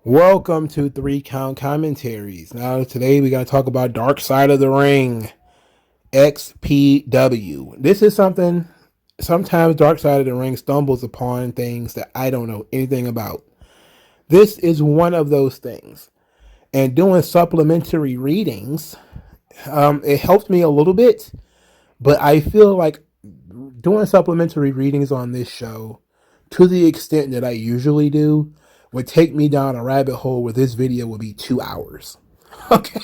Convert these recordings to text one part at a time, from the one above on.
Welcome to Three Count Commentaries. Now, today we're going to talk about Dark Side of the Ring, XPW. This is something, sometimes Dark Side of the Ring stumbles upon things that I don't know anything about. This is one of those things. And doing supplementary readings, it helped me a little bit, but I feel like doing supplementary readings on this show, to the extent that I usually do, would take me down a rabbit hole where this video would be 2 hours. Okay.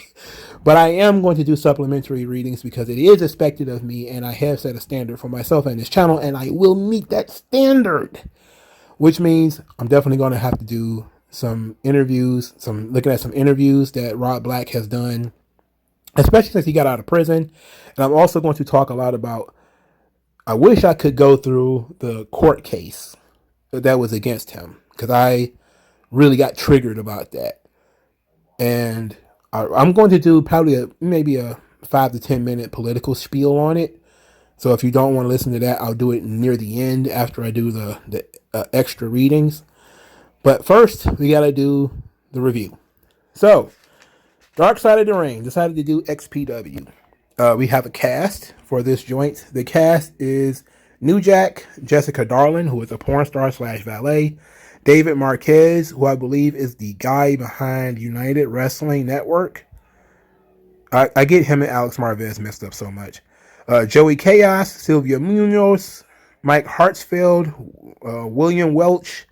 But I am going to do supplementary readings because it is expected of me, and I have set a standard for myself and this channel, and I will meet that standard. Which means I'm definitely going to have to do some interviews, looking at some interviews that Rob Black has done, especially since he got out of prison. And I'm also going to talk a lot about, I wish I could go through the court case that was against him, because I really got triggered about that. And I'm going to do probably maybe a 5 to 10 minute political spiel on it. So if you don't want to listen to that, I'll do it near the end after I do the extra readings. But first, we got to do the review. So, Dark Side of the Ring decided to do XPW. We have a cast for this joint. The cast is New Jack, Jessica Darlin, who is a porn star / valet, David Marquez, who I believe is the guy behind United Wrestling Network. I get him and Alex Marvez messed up so much. Joey Chaos, Sylvia Munoz, Mike Hartsfield, William Welch,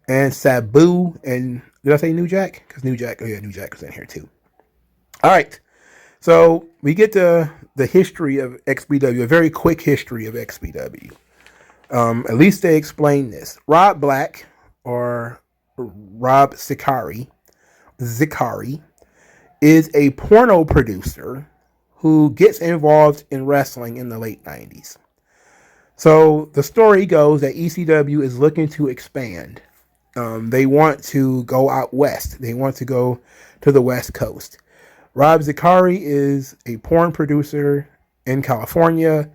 and Sabu. And did I say New Jack? Because New Jack was in here too. All right. So we get the history of XPW, a very quick history of XPW. At least they explain this. Rob Black, or Rob Zicari, is a porno producer who gets involved in wrestling in the late 90s. So the story goes that ECW is looking to expand. They want to go out west. They want to go to the West Coast. Rob Zicari is a porn producer in California.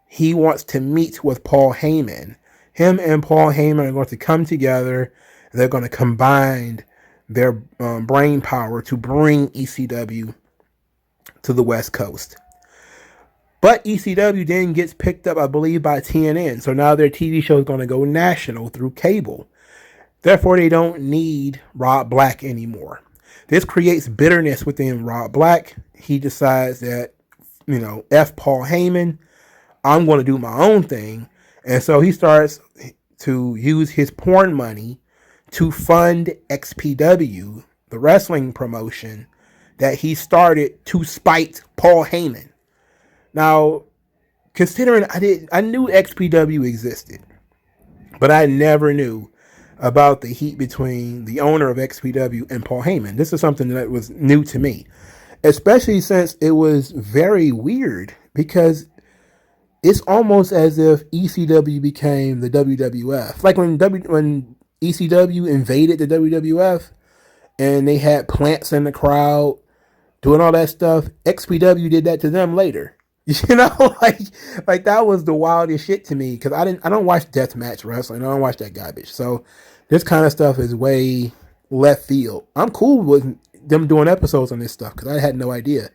He wants to meet with Paul Heyman. Him and Paul Heyman are going to come together. They're going to combine their brain power to bring ECW to the West Coast. But ECW then gets picked up, I believe, by TNN. So now their TV show is going to go national through cable. Therefore, they don't need Rob Black anymore. This creates bitterness within Rob Black. He decides that, F Paul Heyman, I'm going to do my own thing. And so he starts to use his porn money to fund XPW, the wrestling promotion that he started to spite Paul Heyman. Now, considering I knew XPW existed, but I never knew about the heat between the owner of XPW and Paul Heyman. This is something that was new to me, especially since it was very weird, because it's almost as if ECW became the WWF. Like when ECW invaded the WWF and they had plants in the crowd doing all that stuff, XPW did that to them later. Like that was the wildest shit to me, because I don't watch deathmatch wrestling. I don't watch that garbage. So this kind of stuff is way left field. I'm cool with them doing episodes on this stuff because I had no idea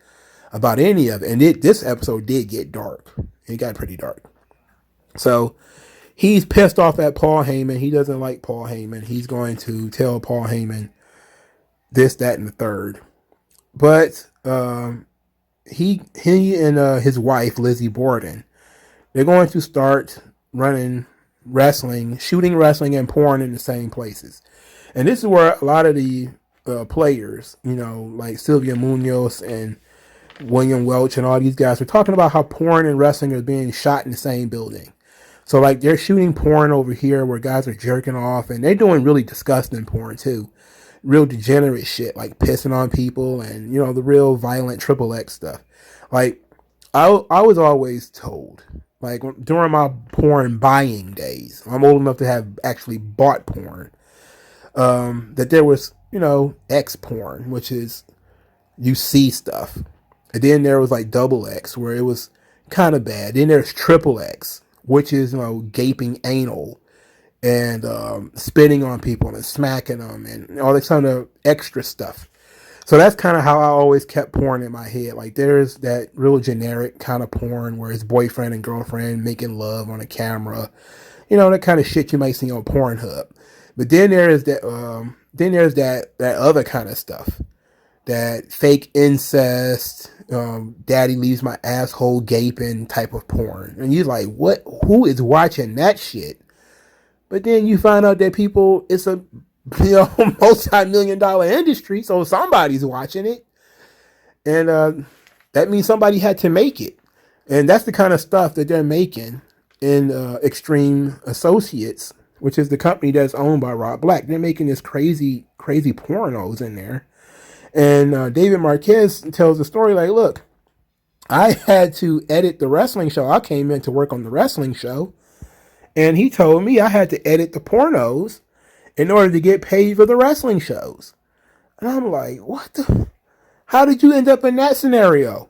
about any of it. And this episode did get dark. It got pretty dark. So he's pissed off at Paul Heyman. He doesn't like Paul Heyman. He's going to tell Paul Heyman this, that, and the third. But he and his wife, Lizzie Borden, they're going to start running wrestling, shooting wrestling and porn in the same places. And this is where a lot of the players, like Sylvia Munoz and William Welch and all these guys are talking about how porn and wrestling are being shot in the same building. So like they're shooting porn over here where guys are jerking off, and they're doing really disgusting porn too. Real degenerate shit, like pissing on people and, the real violent XXX stuff. Like, I was always told, like, during my porn buying days, I'm old enough to have actually bought porn, that there was, X porn, which is you see stuff. And then there was like double X, where it was kind of bad. Then there's triple X, which is, gaping anal and spitting on people and smacking them and all this kind of extra stuff. So that's kind of how I always kept porn in my head. Like there's that real generic kind of porn where it's boyfriend and girlfriend making love on a camera, that kind of shit you might see on Pornhub. But then there's that other kind of stuff, that fake incest, daddy leaves my asshole gaping type of porn, and you're like, what? Who is watching that shit? But then you find out that it's a multi-million-dollar industry, so somebody's watching it, and that means somebody had to make it, and that's the kind of stuff that they're making in Extreme Associates, which is the company that's owned by Rob Black. They're making this crazy pornos in there, and David Marquez tells the story like, look, I had to edit the wrestling show. I came in to work on the wrestling show, and he told me I had to edit the pornos in order to get paid for the wrestling shows. And I'm like, what the? How did you end up in that scenario?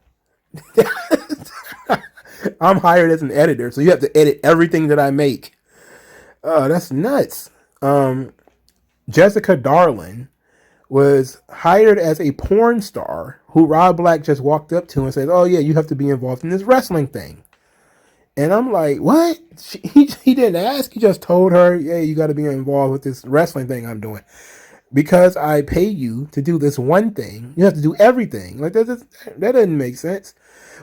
I'm hired as an editor, so you have to edit everything that I make. That's nuts. Jessica Darlin was hired as a porn star who Rob Black just walked up to and said, oh yeah, you have to be involved in this wrestling thing. And I'm like, what? He didn't ask. He just told her, yeah, you got to be involved with this wrestling thing I'm doing. Because I pay you to do this one thing, you have to do everything. Like, that doesn't make sense.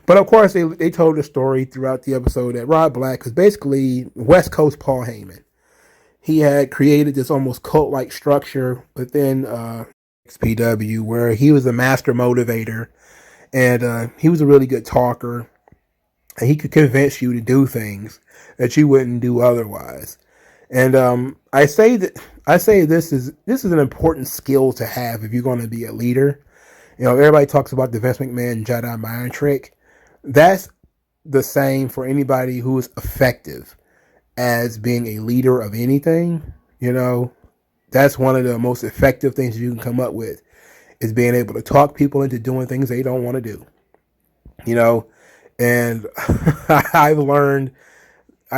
But of course, they told the story throughout the episode that Rob Black was basically West Coast Paul Heyman. He had created this almost cult-like structure within XPW where he was a master motivator, and he was a really good talker, and he could convince you to do things that you wouldn't do otherwise. And I say this is an important skill to have if you're going to be a leader. Everybody talks about the Vince McMahon Jedi mind trick. That's the same for anybody who is effective as being a leader of anything. That's one of the most effective things you can come up with, is being able to talk people into doing things they don't want to do. And I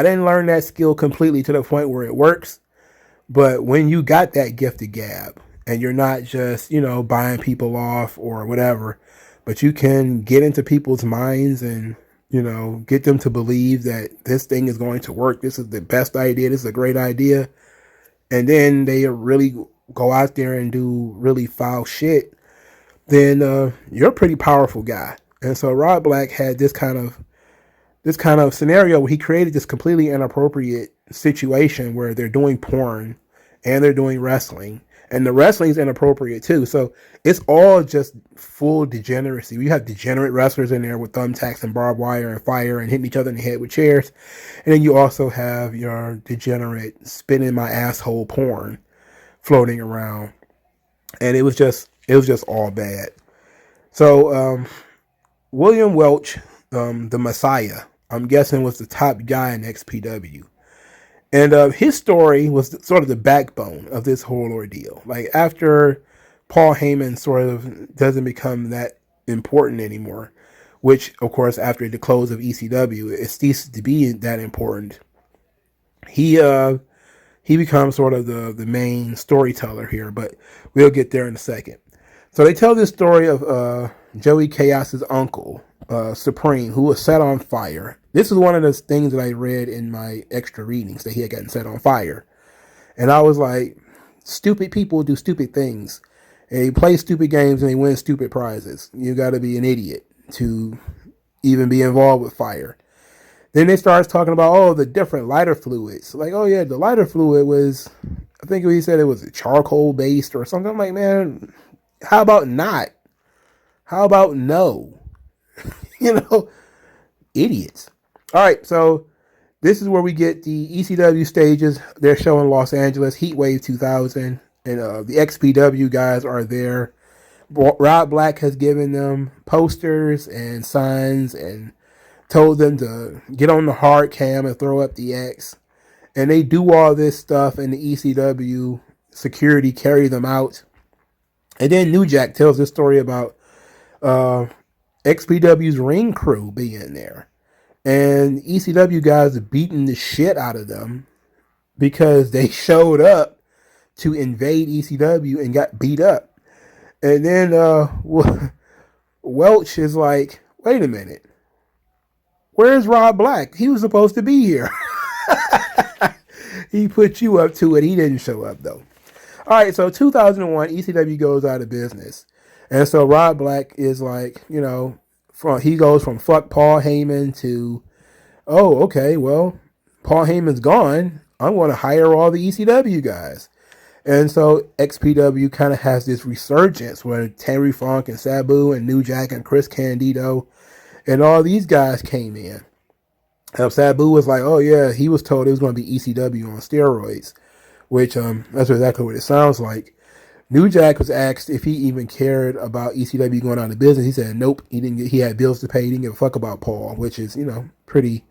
didn't learn that skill completely to the point where it works. But when you got that gifted gab and you're not just, buying people off or whatever, but you can get into people's minds and, get them to believe that this thing is going to work. This is the best idea. This is a great idea. And then they really go out there and do really foul shit. Then you're a pretty powerful guy. And so Rob Black had this kind of scenario where he created this completely inappropriate situation where they're doing porn and they're doing wrestling, and the wrestling's inappropriate too. So it's all just full degeneracy. You have degenerate wrestlers in there with thumbtacks and barbed wire and fire and hitting each other in the head with chairs. And then you also have your degenerate spinning my asshole porn floating around. And it was just all bad. So William Welch, the Messiah, I'm guessing was the top guy in XPW. And his story was sort of the backbone of this whole ordeal. Like, after Paul Heyman sort of doesn't become that important anymore, which, of course, after the close of ECW, it ceases to be that important. He becomes sort of the main storyteller here, but we'll get there in a second. So they tell this story of Joey Chaos's uncle, Supreme, who was set on fire. This is one of the things that I read in my extra readings, that he had gotten set on fire. And I was like, stupid people do stupid things. They play stupid games and they win stupid prizes. You got to be an idiot to even be involved with fire. Then they started talking about, the different lighter fluids. Like, oh yeah, the lighter fluid was, I think he said it was charcoal based or something. I'm like, man, how about not? How about no? Idiots. All right, so this is where we get the ECW stages. They're showing Los Angeles, Heatwave 2000, and the XPW guys are there. Rob Black has given them posters and signs and told them to get on the hard cam and throw up the X. And they do all this stuff, and the ECW security carry them out. And then New Jack tells this story about XPW's ring crew being there. And ECW guys are beating the shit out of them. because they showed up to invade ECW and got beat up. And then Welch is like, wait a minute, where's Rob Black? He was supposed to be here. He put you up to it. He didn't show up, though. All right, so 2001, ECW goes out of business. And so Rob Black is like, he goes from fuck Paul Heyman to, oh, okay, well, Paul Heyman's gone. I'm going to hire all the ECW guys. And so XPW kind of has this resurgence where Terry Funk and Sabu and New Jack and Chris Candido and all these guys came in. Sabu was like, oh yeah, he was told it was going to be ECW on steroids, which that's exactly what it sounds like. New Jack was asked if he even cared about ECW going out of business. He said nope, he didn't. He had bills to pay. He didn't give a fuck about Paul, which is pretty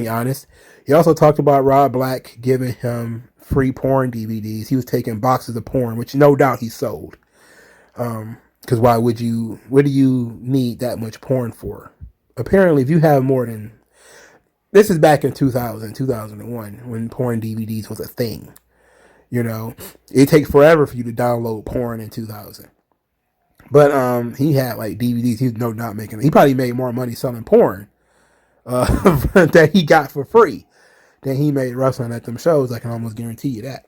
honest. He also talked about Rob Black giving him free porn DVDs. He was taking boxes of porn, which no doubt he sold. Because why would you? What do you need that much porn for? Apparently, if you have more than, this is back in 2000, 2001, when porn DVDs was a thing. It takes forever for you to download porn in 2000. But he had like DVDs. He's no doubt making. He probably made more money selling porn that he got for free than he made wrestling at them shows. I can almost guarantee you that.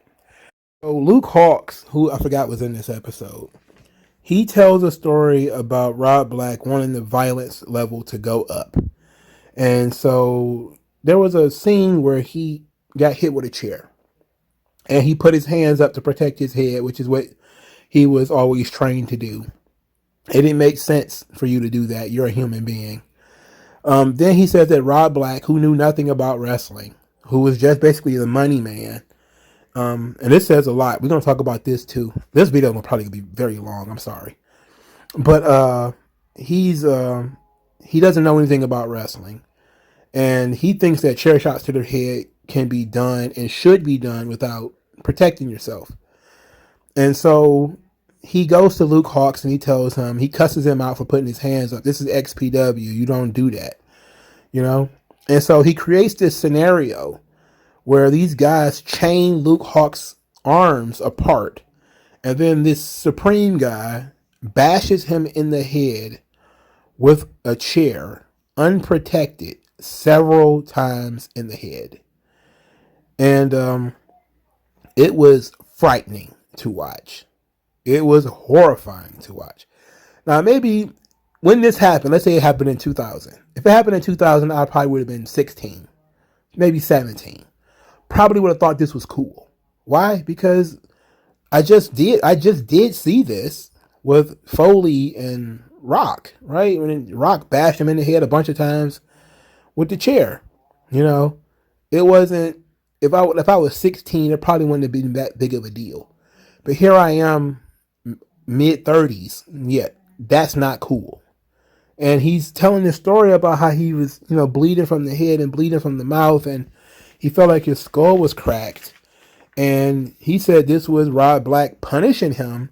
So Luke Hawx, who I forgot was in this episode, he tells a story about Rob Black wanting the violence level to go up. And so there was a scene where he got hit with a chair. And he put his hands up to protect his head, which is what he was always trained to do. It didn't make sense for you to do that. You're a human being. Then he says that Rob Black, who knew nothing about wrestling, who was just basically the money man, and this says a lot. We're going to talk about this too. This video will probably be very long. I'm sorry. But he doesn't know anything about wrestling. And he thinks that chair shots to the head can be done and should be done without protecting yourself. And so he goes to Luke Hawx and he tells him, he cusses him out for putting his hands up. This is XPW. You don't do that. And so he creates this scenario where these guys chain Luke Hawx's arms apart. And then this Supreme guy bashes him in the head with a chair, unprotected, several times in the head. And it was frightening to watch. It was horrifying to watch. Now, maybe when this happened, let's say it happened in 2000. If it happened in 2000, I probably would have been 16, maybe 17. Probably would have thought this was cool. Why? Because I just did see this with Foley and Rock, right? When Rock bashed him in the head a bunch of times with the chair. It wasn't, if I was 16, it probably wouldn't have been that big of a deal. But here I am, mid-30s, yet that's not cool. And he's telling this story about how he was, bleeding from the head and bleeding from the mouth, and he felt like his skull was cracked. And he said this was Rob Black punishing him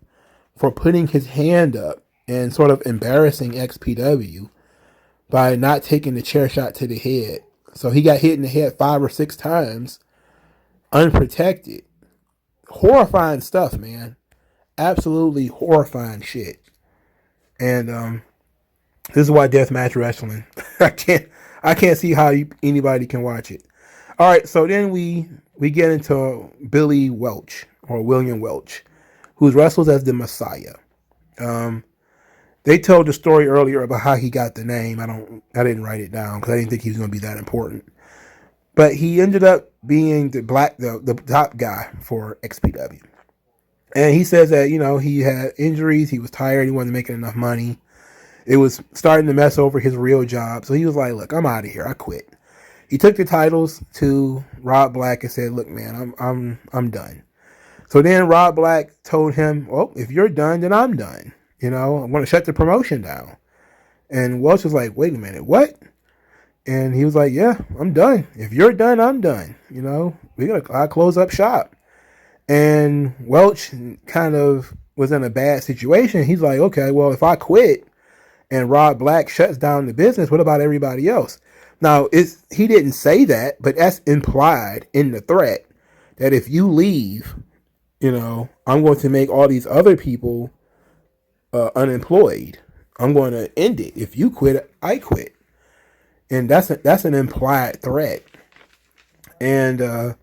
for putting his hand up and sort of embarrassing XPW by not taking the chair shot to the head. So he got hit in the head 5 or 6 times, unprotected. Horrifying stuff, man. Absolutely horrifying shit. And this is why deathmatch wrestling. I can't see how anybody can watch it. All right, so then we get into Billy Welch, or William Welch, who wrestles as the Messiah. They told the story earlier about how he got the name. I didn't write it down because I didn't think he was going to be that important. But he ended up being the top guy for XPW. And he says that, he had injuries, he was tired, he wasn't making enough money. It was starting to mess over his real job. So he was like, look, I'm out of here. I quit. He took the titles to Rob Black and said, look, man, I'm done. So then Rob Black told him, well, if you're done, then I'm done. I'm going to shut the promotion down. And Welch was like, wait a minute, what? And he was like, yeah, I'm done. If you're done, I'm done. I close up shop. And Welch kind of was in a bad situation. He's like, okay, well, if I quit and Rob Black shuts down the business, what about everybody else? Now, he didn't say that, but that's implied in the threat that if you leave, I'm going to make all these other people unemployed. I'm going to end it. If you quit, I quit. And that's an implied threat. And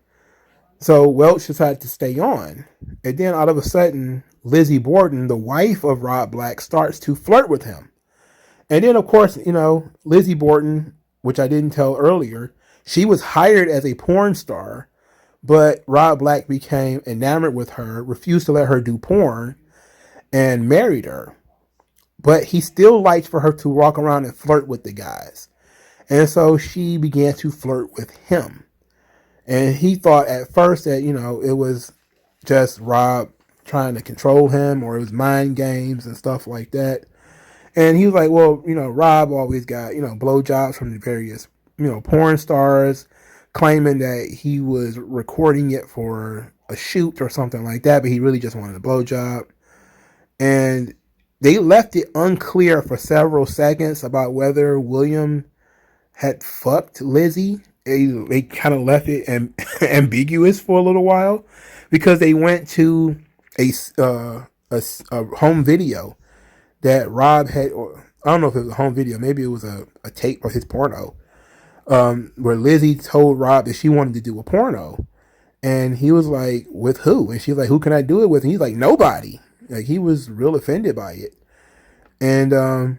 so Welch decided to stay on. And then all of a sudden, Lizzie Borden, the wife of Rob Black, starts to flirt with him. And then, of course, Lizzie Borden, which I didn't tell earlier, she was hired as a porn star, but Rob Black became enamored with her, refused to let her do porn, and married her. But he still liked for her to walk around and flirt with the guys. And so she began to flirt with him. And he thought at first that, it was just Rob trying to control him, or it was mind games and stuff like that. And he was like, well, Rob always got, blowjobs from the various, porn stars, claiming that he was recording it for a shoot or something like that, but he really just wanted a blowjob. And they left it unclear for several seconds about whether William had fucked Lizzie. They kind of left it ambiguous for a little while, because they went to a home video that Rob had, or I don't know if it was a home video, maybe it was a tape of his porno, where Lizzie told Rob that she wanted to do a porno. And he was like, with who? And she's like, who can I do it with? And he's like, nobody. Like, he was real offended by it. And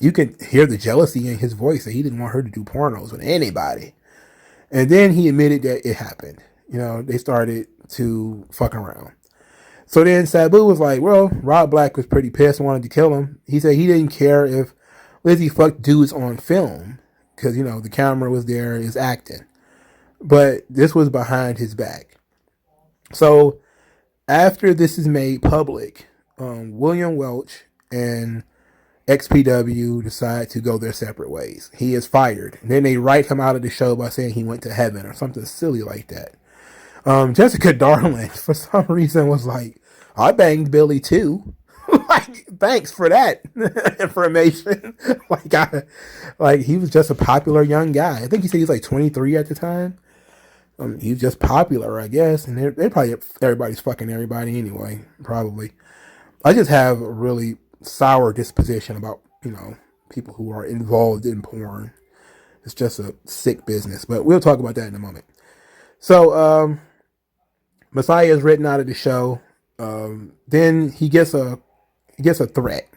you can hear the jealousy in his voice that he didn't want her to do pornos with anybody. And then he admitted that it happened. They started to fuck around. So then Sabu was like, well, Rob Black was pretty pissed and wanted to kill him. He said he didn't care if Lizzie fucked dudes on film, because, the camera was there, is acting. But this was behind his back. So after this is made public, William Welch and XPW decide to go their separate ways. He is fired. And then they write him out of the show by saying he went to heaven or something silly like that. Jessica Darling, for some reason, was like, I banged Billy too. Like, thanks for that information. Like he was just a popular young guy. I think he said he was like 23 at the time. He was just popular, I guess. And they probably, everybody's fucking everybody anyway, probably. I just have a really sour disposition about, people who are involved in porn. It's just a sick business, but we'll talk about that in a moment. So, Messiah is written out of the show. Then he gets a threat.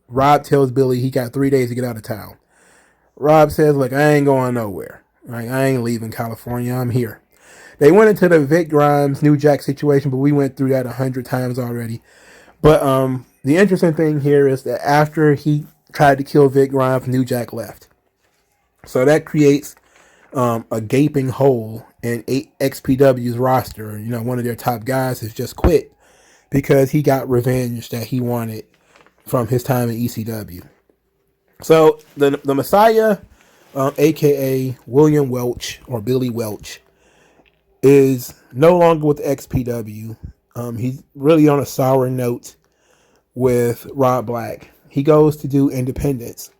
Rob tells Billy he got 3 days to get out of town. Rob says, look, I ain't going nowhere. Right? I ain't leaving California. I'm here. They went into the Vic Grimes, New Jack situation, but we went through that 100 times already. But the interesting thing here is that after he tried to kill Vic Grimes, New Jack left. So that creates a gaping hole in XPW's roster. One of their top guys has just quit because he got revenge that he wanted from his time in ECW. So the Messiah, aka William Welch or Billy Welch, is no longer with XPW. He's really on a sour note with Rob Black. He goes to do independence.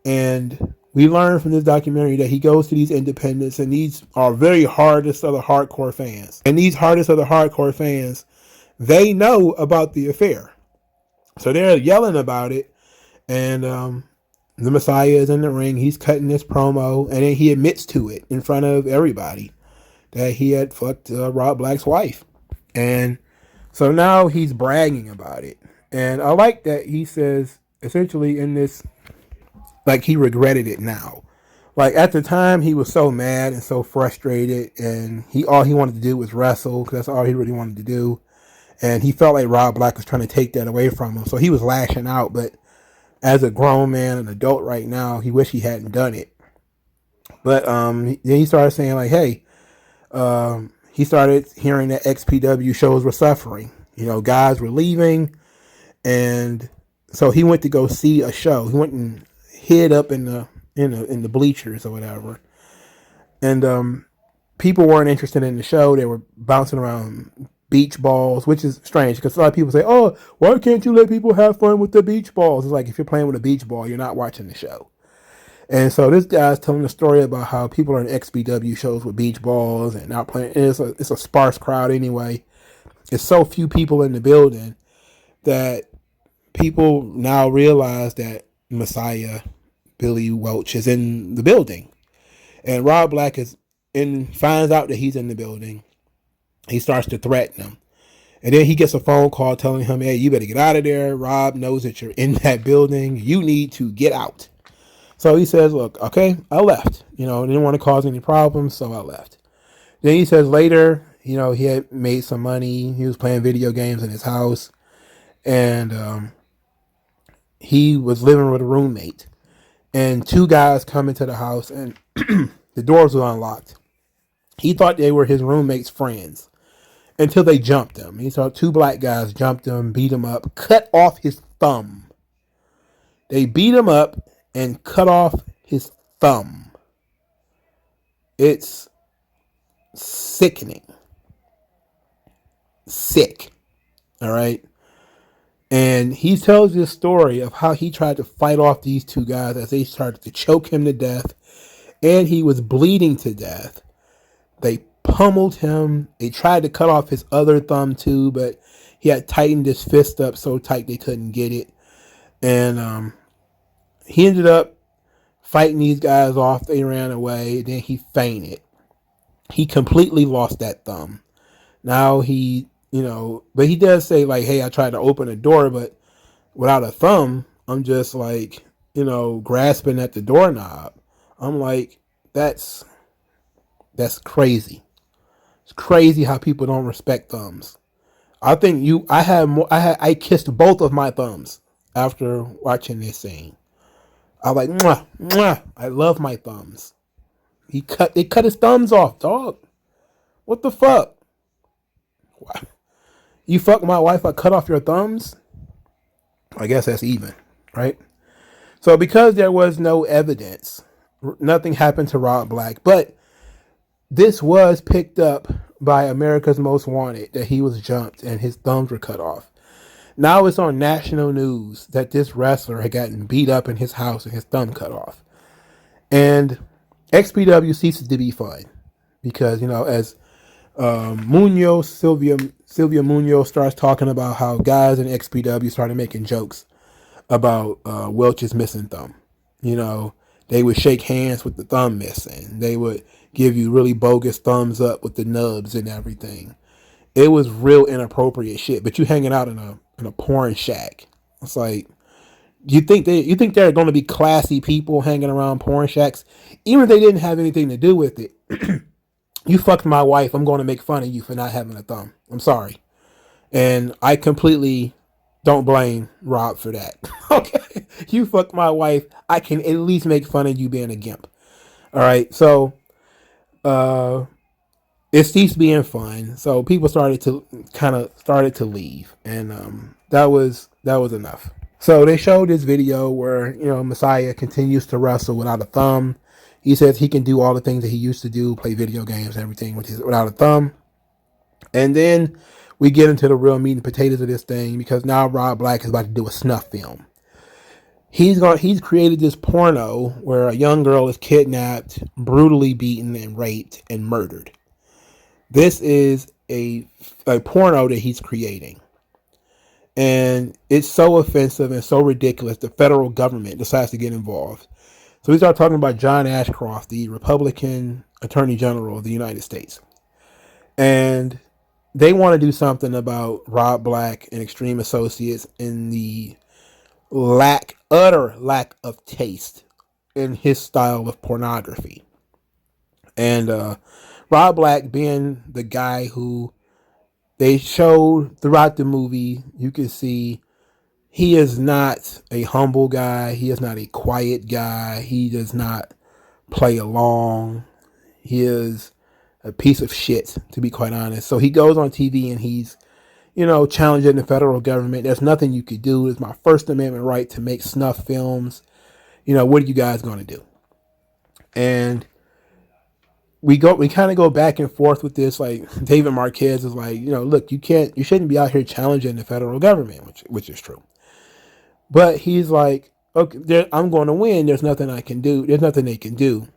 And we learned from this documentary that he goes to these independents, and these are very hardest of the hardcore fans. And these hardest of the hardcore fans, they know about the affair. So they're yelling about it. And the Messiah is in the ring. He's cutting this promo. And then he admits to it in front of everybody that he had fucked Rob Black's wife. And so now he's bragging about it. And I like that he says, essentially in this, like he regretted it now. Like at the time he was so mad and so frustrated, and all he wanted to do was wrestle, because that's all he really wanted to do. And he felt like Rob Black was trying to take that away from him. So he was lashing out, but as a grown man, an adult right now, he wished he hadn't done it. But then he started saying like, hey, he started hearing that XPW shows were suffering. Guys were leaving. And so he went to go see a show. He went and hid up in the bleachers or whatever. And people weren't interested in the show. They were bouncing around beach balls, which is strange because a lot of people say, oh, why can't you let people have fun with the beach balls? It's like, if you're playing with a beach ball, you're not watching the show. And so this guy's telling the story about how people are in XPW shows with beach balls and not playing. And it's a sparse crowd anyway. It's so few people in the building that people now realize that Messiah Billy Welch is in the building, and Rob Black finds out that he's in the building. He starts to threaten him, and then he gets a phone call telling him, "Hey, you better get out of there. Rob knows that you're in that building. You need to get out." So he says, "Look, okay, I left. Didn't want to cause any problems, so I left." Then he says later, he had made some money. He was playing video games in his house, and he was living with a roommate. And two guys come into the house, and the doors were unlocked. He thought they were his roommate's friends until they jumped him. He saw two black guys jumped him, beat him up, cut off his thumb. They beat him up and cut off his thumb. It's sickening. Sick. All right. And he tells this story of how he tried to fight off these two guys as they started to choke him to death. And he was bleeding to death. They pummeled him. They tried to cut off his other thumb too, but he had tightened his fist up so tight they couldn't get it. And he ended up fighting these guys off. They ran away. Then he fainted. He completely lost that thumb. Now but he does say like, "Hey, I tried to open a door, but without a thumb, I'm just like, grasping at the doorknob." I'm like, that's crazy. It's crazy how people don't respect thumbs. I think I kissed both of my thumbs after watching this scene. I was like, mwah, mwah. I love my thumbs. They cut his thumbs off, dog. What the fuck? You fuck my wife, I cut off your thumbs? I guess that's even, right? So because there was no evidence, nothing happened to Rob Black, but this was picked up by America's Most Wanted that he was jumped and his thumbs were cut off. Now it's on national news that this wrestler had gotten beat up in his house and his thumb cut off. And XPW ceases to be fun because, as Sylvia Munoz starts talking about how guys in XPW started making jokes about Welch's missing thumb. They would shake hands with the thumb missing. They would give you really bogus thumbs up with the nubs and everything. It was real inappropriate shit. But you hanging out in a porn shack. It's like, you think they're going to be classy people hanging around porn shacks, even if they didn't have anything to do with it. You fucked my wife. I'm going to make fun of you for not having a thumb. I'm sorry. And I completely don't blame Rob for that. Okay. You fucked my wife. I can at least make fun of you being a gimp. All right. So, it ceased being fun. So people started to leave. And, that was enough. So they showed this video where, Messiah continues to wrestle without a thumb. He says he can do all the things that he used to do, play video games and everything without a thumb. And then we get into the real meat and potatoes of this thing because now Rob Black is about to do a snuff film. He's created this porno where a young girl is kidnapped, brutally beaten and raped and murdered. This is a porno that he's creating. And it's so offensive and so ridiculous, the federal government decides to get involved. So we start talking about John Ashcroft, the Republican Attorney General of the United States. And they want to do something about Rob Black and Extreme Associates and the utter lack of taste in his style of pornography. And Rob Black being the guy who they showed throughout the movie, you can see he is not a humble guy. He is not a quiet guy. He does not play along. He is a piece of shit, to be quite honest. So he goes on TV and he's, challenging the federal government. There's nothing you could do. It's my First Amendment right to make snuff films. What are you guys going to do? And we kind of go back and forth with this. Like David Marquez is like, look, you shouldn't be out here challenging the federal government, which is true. But he's like, okay, I'm going to win. There's nothing I can do. There's nothing they can do.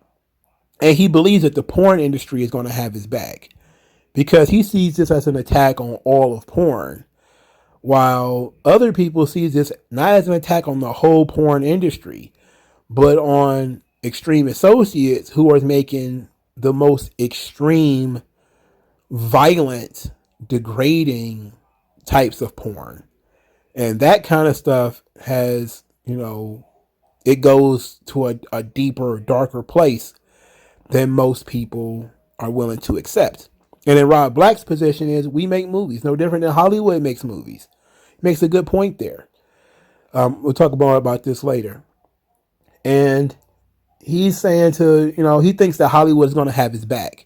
And he believes that the porn industry is going to have his back because he sees this as an attack on all of porn, while other people sees this not as an attack on the whole porn industry, but on extreme associates who are making the most extreme, violent, degrading types of porn. And that kind of stuff has, it goes to a deeper, darker place than most people are willing to accept. And then Rob Black's position is we make movies, no different than Hollywood makes movies. He makes a good point there. We'll talk more about this later. And he's saying he thinks that Hollywood is going to have his back.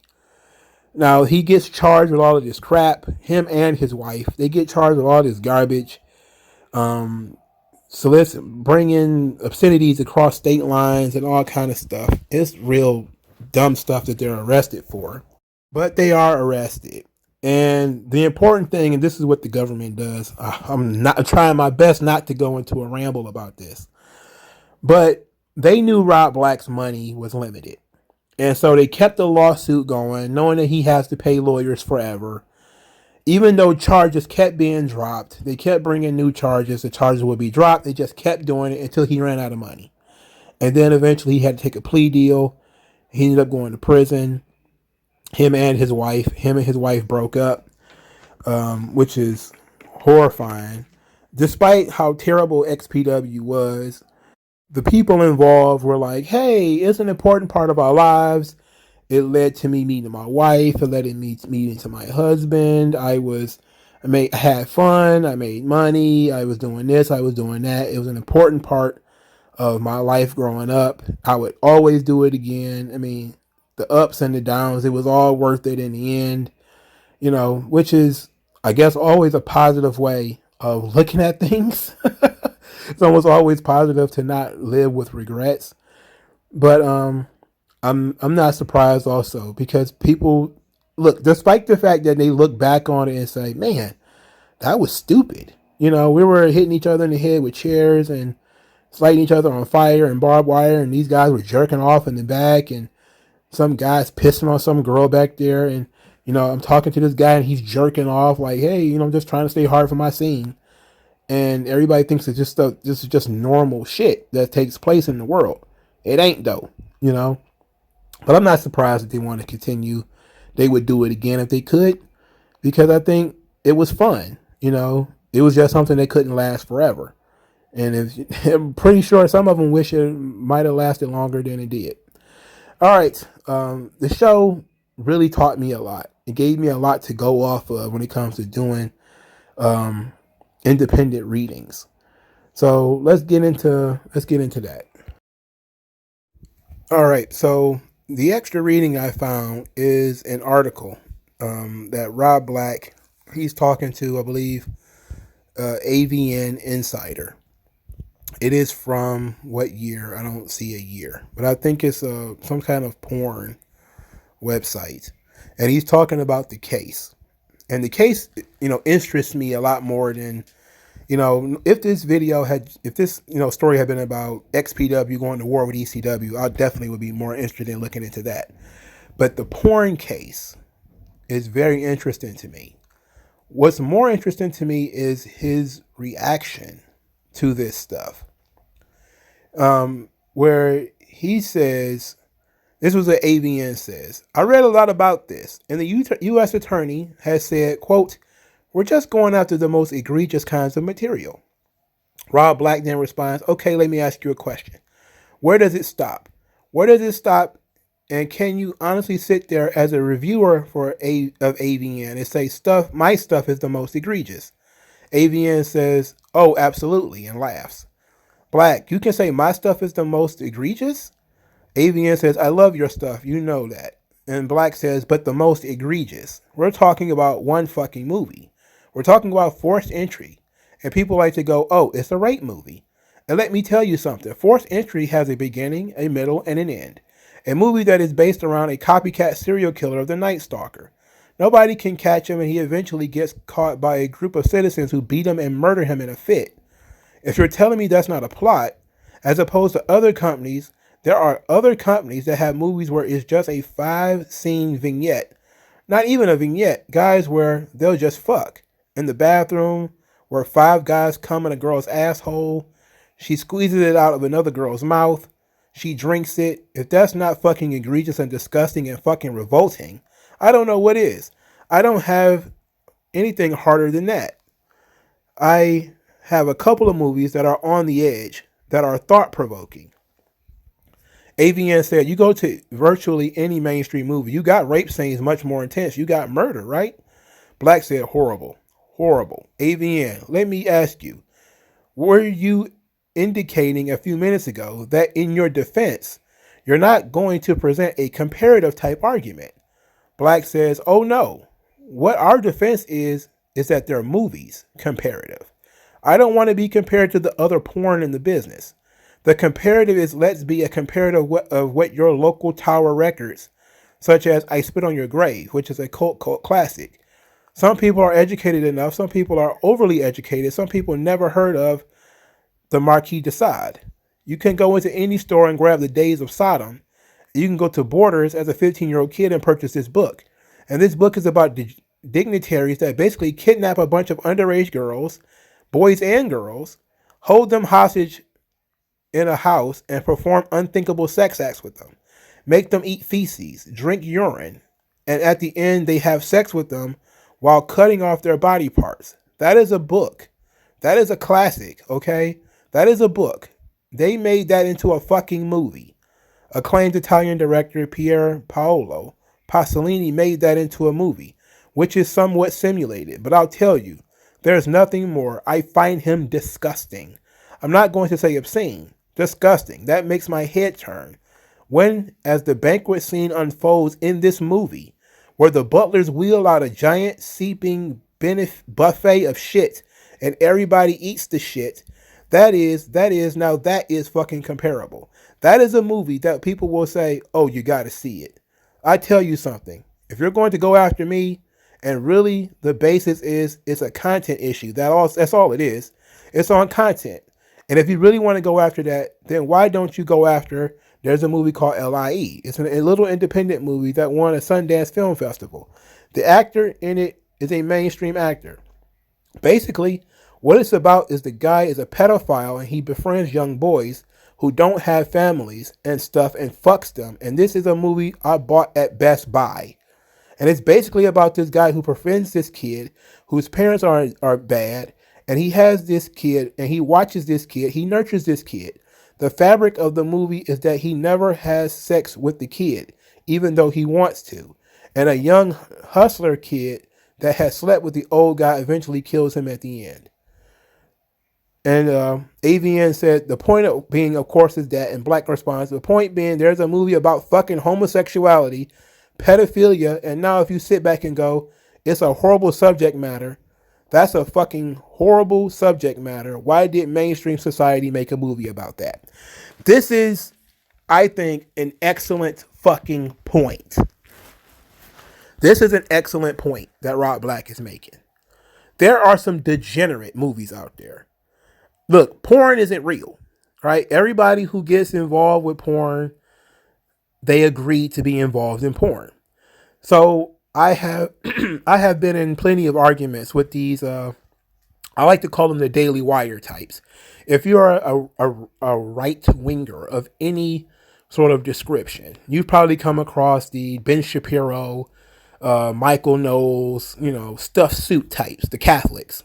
Now, he gets charged with all of this crap, him and his wife. They get charged with all this garbage. So let's bring in obscenities across state lines and all kind of stuff. It's real dumb stuff that they're arrested for. But they are arrested. And the important thing, and this is what the government does, I'm trying my best not to go into a ramble about this, but they knew Rob Black's money was limited. And so they kept the lawsuit going, knowing that he has to pay lawyers forever. Even though charges kept being dropped, they kept bringing new charges. The charges would be dropped. They just kept doing it until he ran out of money. And then eventually he had to take a plea deal. He ended up going to prison. Him and his wife broke up, which is horrifying. Despite how terrible XPW was, the people involved were like, hey, it's an important part of our lives. It led to me meeting my wife. It led to me meeting to my husband. I had fun. I made money. I was doing this. I was doing that. It was an important part of my life growing up. I would always do it again. I mean, the ups and the downs, it was all worth it in the end, which is, I guess, always a positive way of looking at things. It's almost always positive to not live with regrets. But I'm not surprised also because people look, despite the fact that they look back on it and say, man, that was stupid. We were hitting each other in the head with chairs and lighting each other on fire and barbed wire, and these guys were jerking off in the back, and some guy's pissing on some girl back there, and I'm talking to this guy and he's jerking off like, hey, I'm just trying to stay hard for my scene. And everybody thinks it's just this is just normal shit that takes place in the world. It ain't though, But I'm not surprised that they want to continue. They would do it again if they could, because I think it was fun. It was just something that couldn't last forever. And I'm pretty sure some of them wish it might have lasted longer than it did. All right. The show really taught me a lot. It gave me a lot to go off of when it comes to doing independent readings. So let's get into that. All right. So the extra reading I found is an article that Rob Black, he's talking to, I believe, AVN Insider. It is from what year? I don't see a year, but I think it's some kind of porn website. And he's talking about the case. And the case, interests me a lot more than, if this story had been about XPW going to war with ECW, I definitely would be more interested in looking into that. But the porn case is very interesting to me. What's more interesting to me is his reaction to this stuff. Where he says, this was what AVN says, I read a lot about this, and the U.S. attorney has said, quote, we're just going after the most egregious kinds of material. Rob Black then responds, okay, let me ask you a question. Where does it stop? Where does it stop? And can you honestly sit there as a reviewer of AVN and say my stuff is the most egregious? AVN says, oh, absolutely, and laughs. Black, you can say my stuff is the most egregious? AVN says, I love your stuff, you know that. And Black says, but the most egregious. We're talking about one fucking movie. We're talking about forced entry. And people like to go, oh, it's a rape movie. And let me tell you something. Forced entry has a beginning, a middle, and an end. A movie that is based around a copycat serial killer of the Night Stalker. Nobody can catch him, and he eventually gets caught by a group of citizens who beat him and murder him in a fit. If you're telling me that's not a plot, As opposed to other companies, there are other companies that have movies where it's just a 5 scene vignette. Not even a vignette, guys, where they'll just fuck. In the bathroom, where 5 guys come in a girl's asshole. She squeezes it out of another girl's mouth. She drinks it. If that's not fucking egregious and disgusting and fucking revolting, I don't know what is. I don't have anything harder than that. I have a couple of movies that are on the edge, that are thought-provoking. AVN said, you go to virtually any mainstream movie, you got rape scenes much more intense. You got murder, right? Black said, horrible. Horrible. AVN, let me ask you, were you indicating a few minutes ago that in your defense, you're not going to present a comparative type argument? Black says, oh no. What our defense is that they're movies, comparative. I don't want to be compared to the other porn in the business. The comparative is, let's be a comparative of what your local Tower records, such as I Spit on Your Grave, which is a cult classic. Some people are educated enough. Some people are overly educated. Some people never heard of the Marquis de Sade. You can go into any store and grab the Days of Sodom. You can go to Borders as a 15-year-old kid and purchase this book. And this book is about dignitaries that basically kidnap a bunch of underage girls, boys and girls, hold them hostage in a house and perform unthinkable sex acts with them, make them eat feces, drink urine, and at the end they have sex with them while cutting off their body parts. That is a book. That is a classic, okay? That is a book. They made that into a fucking movie. Acclaimed Italian director Pier Paolo Pasolini made that into a movie, which is somewhat simulated. But I'll tell you, there's nothing more. I find him disgusting. I'm not going to say obscene. Disgusting. That makes my head turn. When, as the banquet scene unfolds in this movie, where the butlers wheel out a giant seeping buffet of shit and everybody eats the shit, that is fucking comparable. That is a movie that people will say, oh, you got to see it. I tell you something. If you're going to go after me, and really the basis is it's a content issue, that's all it is. It's on content. And if you really want to go after that, then why don't you go after, there's a movie called LIE. It's a little independent movie that won a Sundance Film Festival. The actor in it is a mainstream actor. Basically, what it's about is the guy is a pedophile and he befriends young boys who don't have families and stuff and fucks them. And this is a movie I bought at Best Buy. And it's basically about this guy who befriends this kid whose parents are bad. And he has this kid and he watches this kid. He nurtures this kid. The fabric of the movie is that he never has sex with the kid, even though he wants to. And a young hustler kid that has slept with the old guy eventually kills him at the end. And AVN said, the point of being, of course, is that, and Black responds, the point being there's a movie about fucking homosexuality, pedophilia, and now if you sit back and go, it's a horrible subject matter. That's a fucking horrible subject matter. Why did mainstream society make a movie about that? This is, I think, an excellent fucking point. This is an excellent point that Rob Black is making. There are some degenerate movies out there. Look, porn isn't real, right? Everybody who gets involved with porn, they agree to be involved in porn. So I have I have been in plenty of arguments with these, I like to call them the Daily Wire types. If you're a right-winger of any sort of description, you've probably come across the Ben Shapiro, Michael Knowles, stuffed suit types, the Catholics.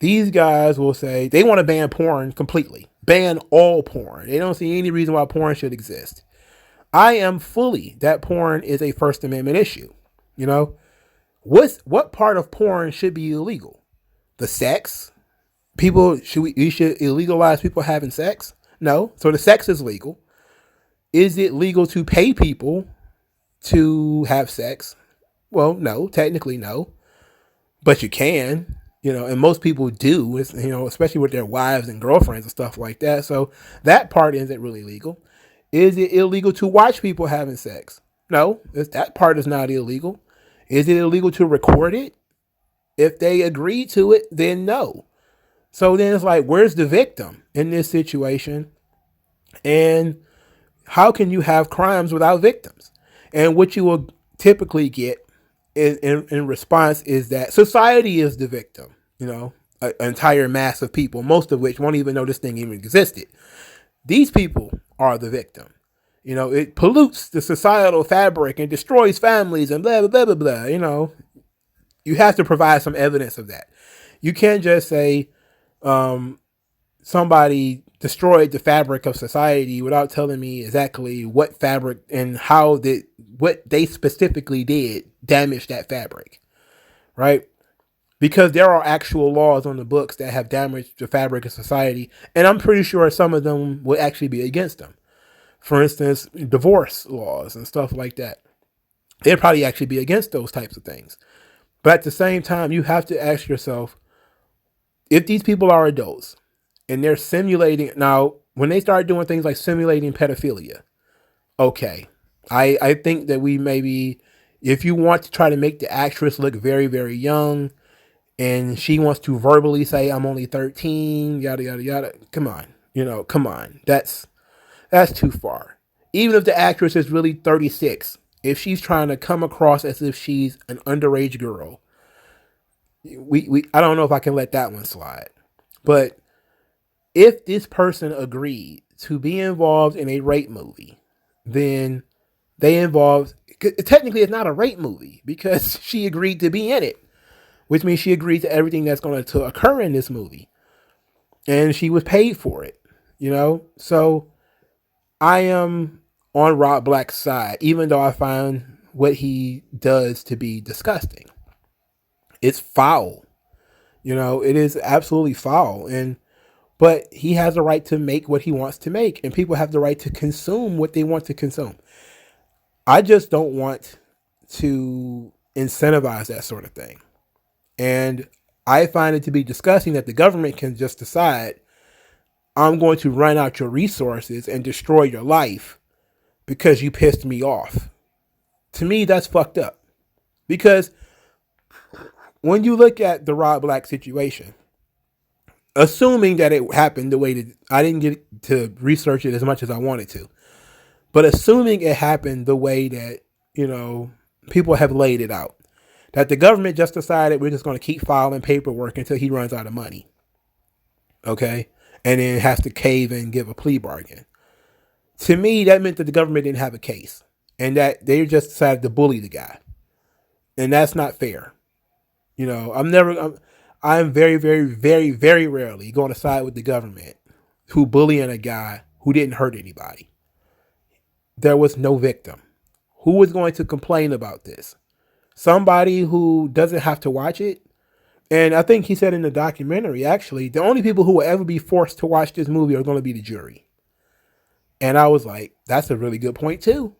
These guys will say they want to ban porn completely. Ban all porn. They don't see any reason why porn should exist. I am fully that porn is a First Amendment issue. What part of porn should be illegal? The sex? You should illegalize people having sex? No. So the sex is legal. Is it legal to pay people to have sex? Well, no, technically no. But you can. And most people do, especially with their wives and girlfriends and stuff like that. So that part isn't really legal. Is it illegal to watch people having sex? No, that part is not illegal. Is it illegal to record it? If they agree to it, then no. So then it's like, where's the victim in this situation? And how can you have crimes without victims? And what you will typically get in response is that society is the victim, an entire mass of people, most of which won't even know this thing even existed. These people are the victim. It pollutes the societal fabric and destroys families and blah, blah, blah, blah, blah. You have to provide some evidence of that. You can't just say somebody destroyed the fabric of society without telling me exactly what fabric and what they specifically did damage that fabric, right? Because there are actual laws on the books that have damaged the fabric of society, and I'm pretty sure some of them would actually be against them. For instance, divorce laws and stuff like that. They'd probably actually be against those types of things. But at the same time, you have to ask yourself, if these people are adults and they're simulating, now, when they start doing things like simulating pedophilia, okay, I think that we maybe, if you want to try to make the actress look very, very young, and she wants to verbally say, I'm only 13, yada, yada, yada, come on, come on. That's too far. Even if the actress is really 36, if she's trying to come across as if she's an underage girl, I don't know if I can let that one slide. But if this person agreed to be involved in a rape movie, then technically it's not a rape movie because she agreed to be in it, which means she agreed to everything that's going to occur in this movie. And she was paid for it, So I am on Rob Black's side, even though I find what he does to be disgusting. It's foul. It is absolutely foul. But he has the right to make what he wants to make, and people have the right to consume what they want to consume. I just don't want to incentivize that sort of thing. And I find it to be disgusting that the government can just decide, I'm going to run out your resources and destroy your life because you pissed me off. To me, that's fucked up. Because when you look at the Rob Black situation, assuming that it happened the way that, I didn't get to research it as much as I wanted to, but assuming it happened the way that, people have laid it out, that the government just decided we're just going to keep filing paperwork until he runs out of money. Okay? And then has to cave and give a plea bargain. To me, that meant that the government didn't have a case and that they just decided to bully the guy. And that's not fair. I'm very, very, very, very rarely going to side with the government who bullying a guy who didn't hurt anybody. There was no victim. Who was going to complain about this? Somebody who doesn't have to watch it. And I think he said in the documentary, actually, the only people who will ever be forced to watch this movie are going to be the jury. And I was like, that's a really good point too.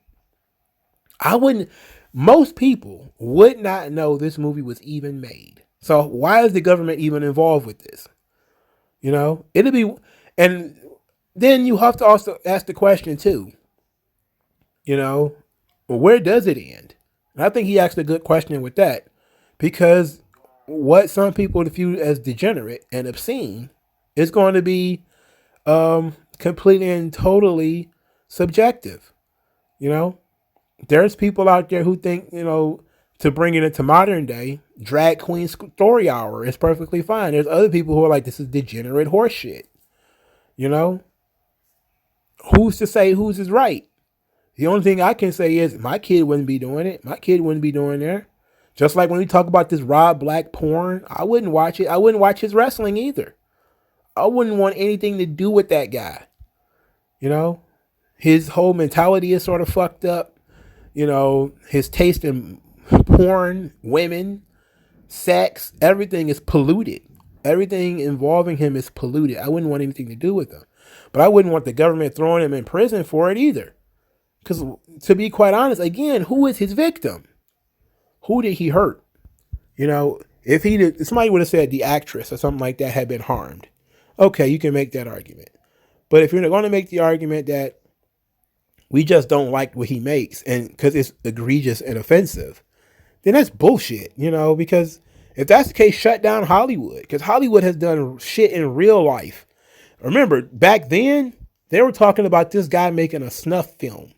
Most people would not know this movie was even made. So why is the government even involved with this? It'll be, and then you have to also ask the question too, where does it end? And I think he asked a good question with that, because what some people view as degenerate and obscene is going to be completely and totally subjective. There's people out there who think, to bring it into modern day, drag queen story hour is perfectly fine. There's other people who are like, this is degenerate horse shit. Who's to say whose is right? The only thing I can say is my kid wouldn't be doing it. My kid wouldn't be doing there. Just like when we talk about this Rob Black porn, I wouldn't watch it. I wouldn't watch his wrestling either. I wouldn't want anything to do with that guy. His whole mentality is sort of fucked up. His taste in porn, women, sex, everything is polluted. Everything involving him is polluted. I wouldn't want anything to do with him. But I wouldn't want the government throwing him in prison for it either. Because to be quite honest, again, who is his victim? Who did he hurt? If somebody would have said the actress or something like that had been harmed, okay, you can make that argument. But if you're going to make the argument that we just don't like what he makes and because it's egregious and offensive, then that's bullshit, because if that's the case, shut down Hollywood, because Hollywood has done shit in real life. Remember, back then, They were talking about this guy making a snuff film,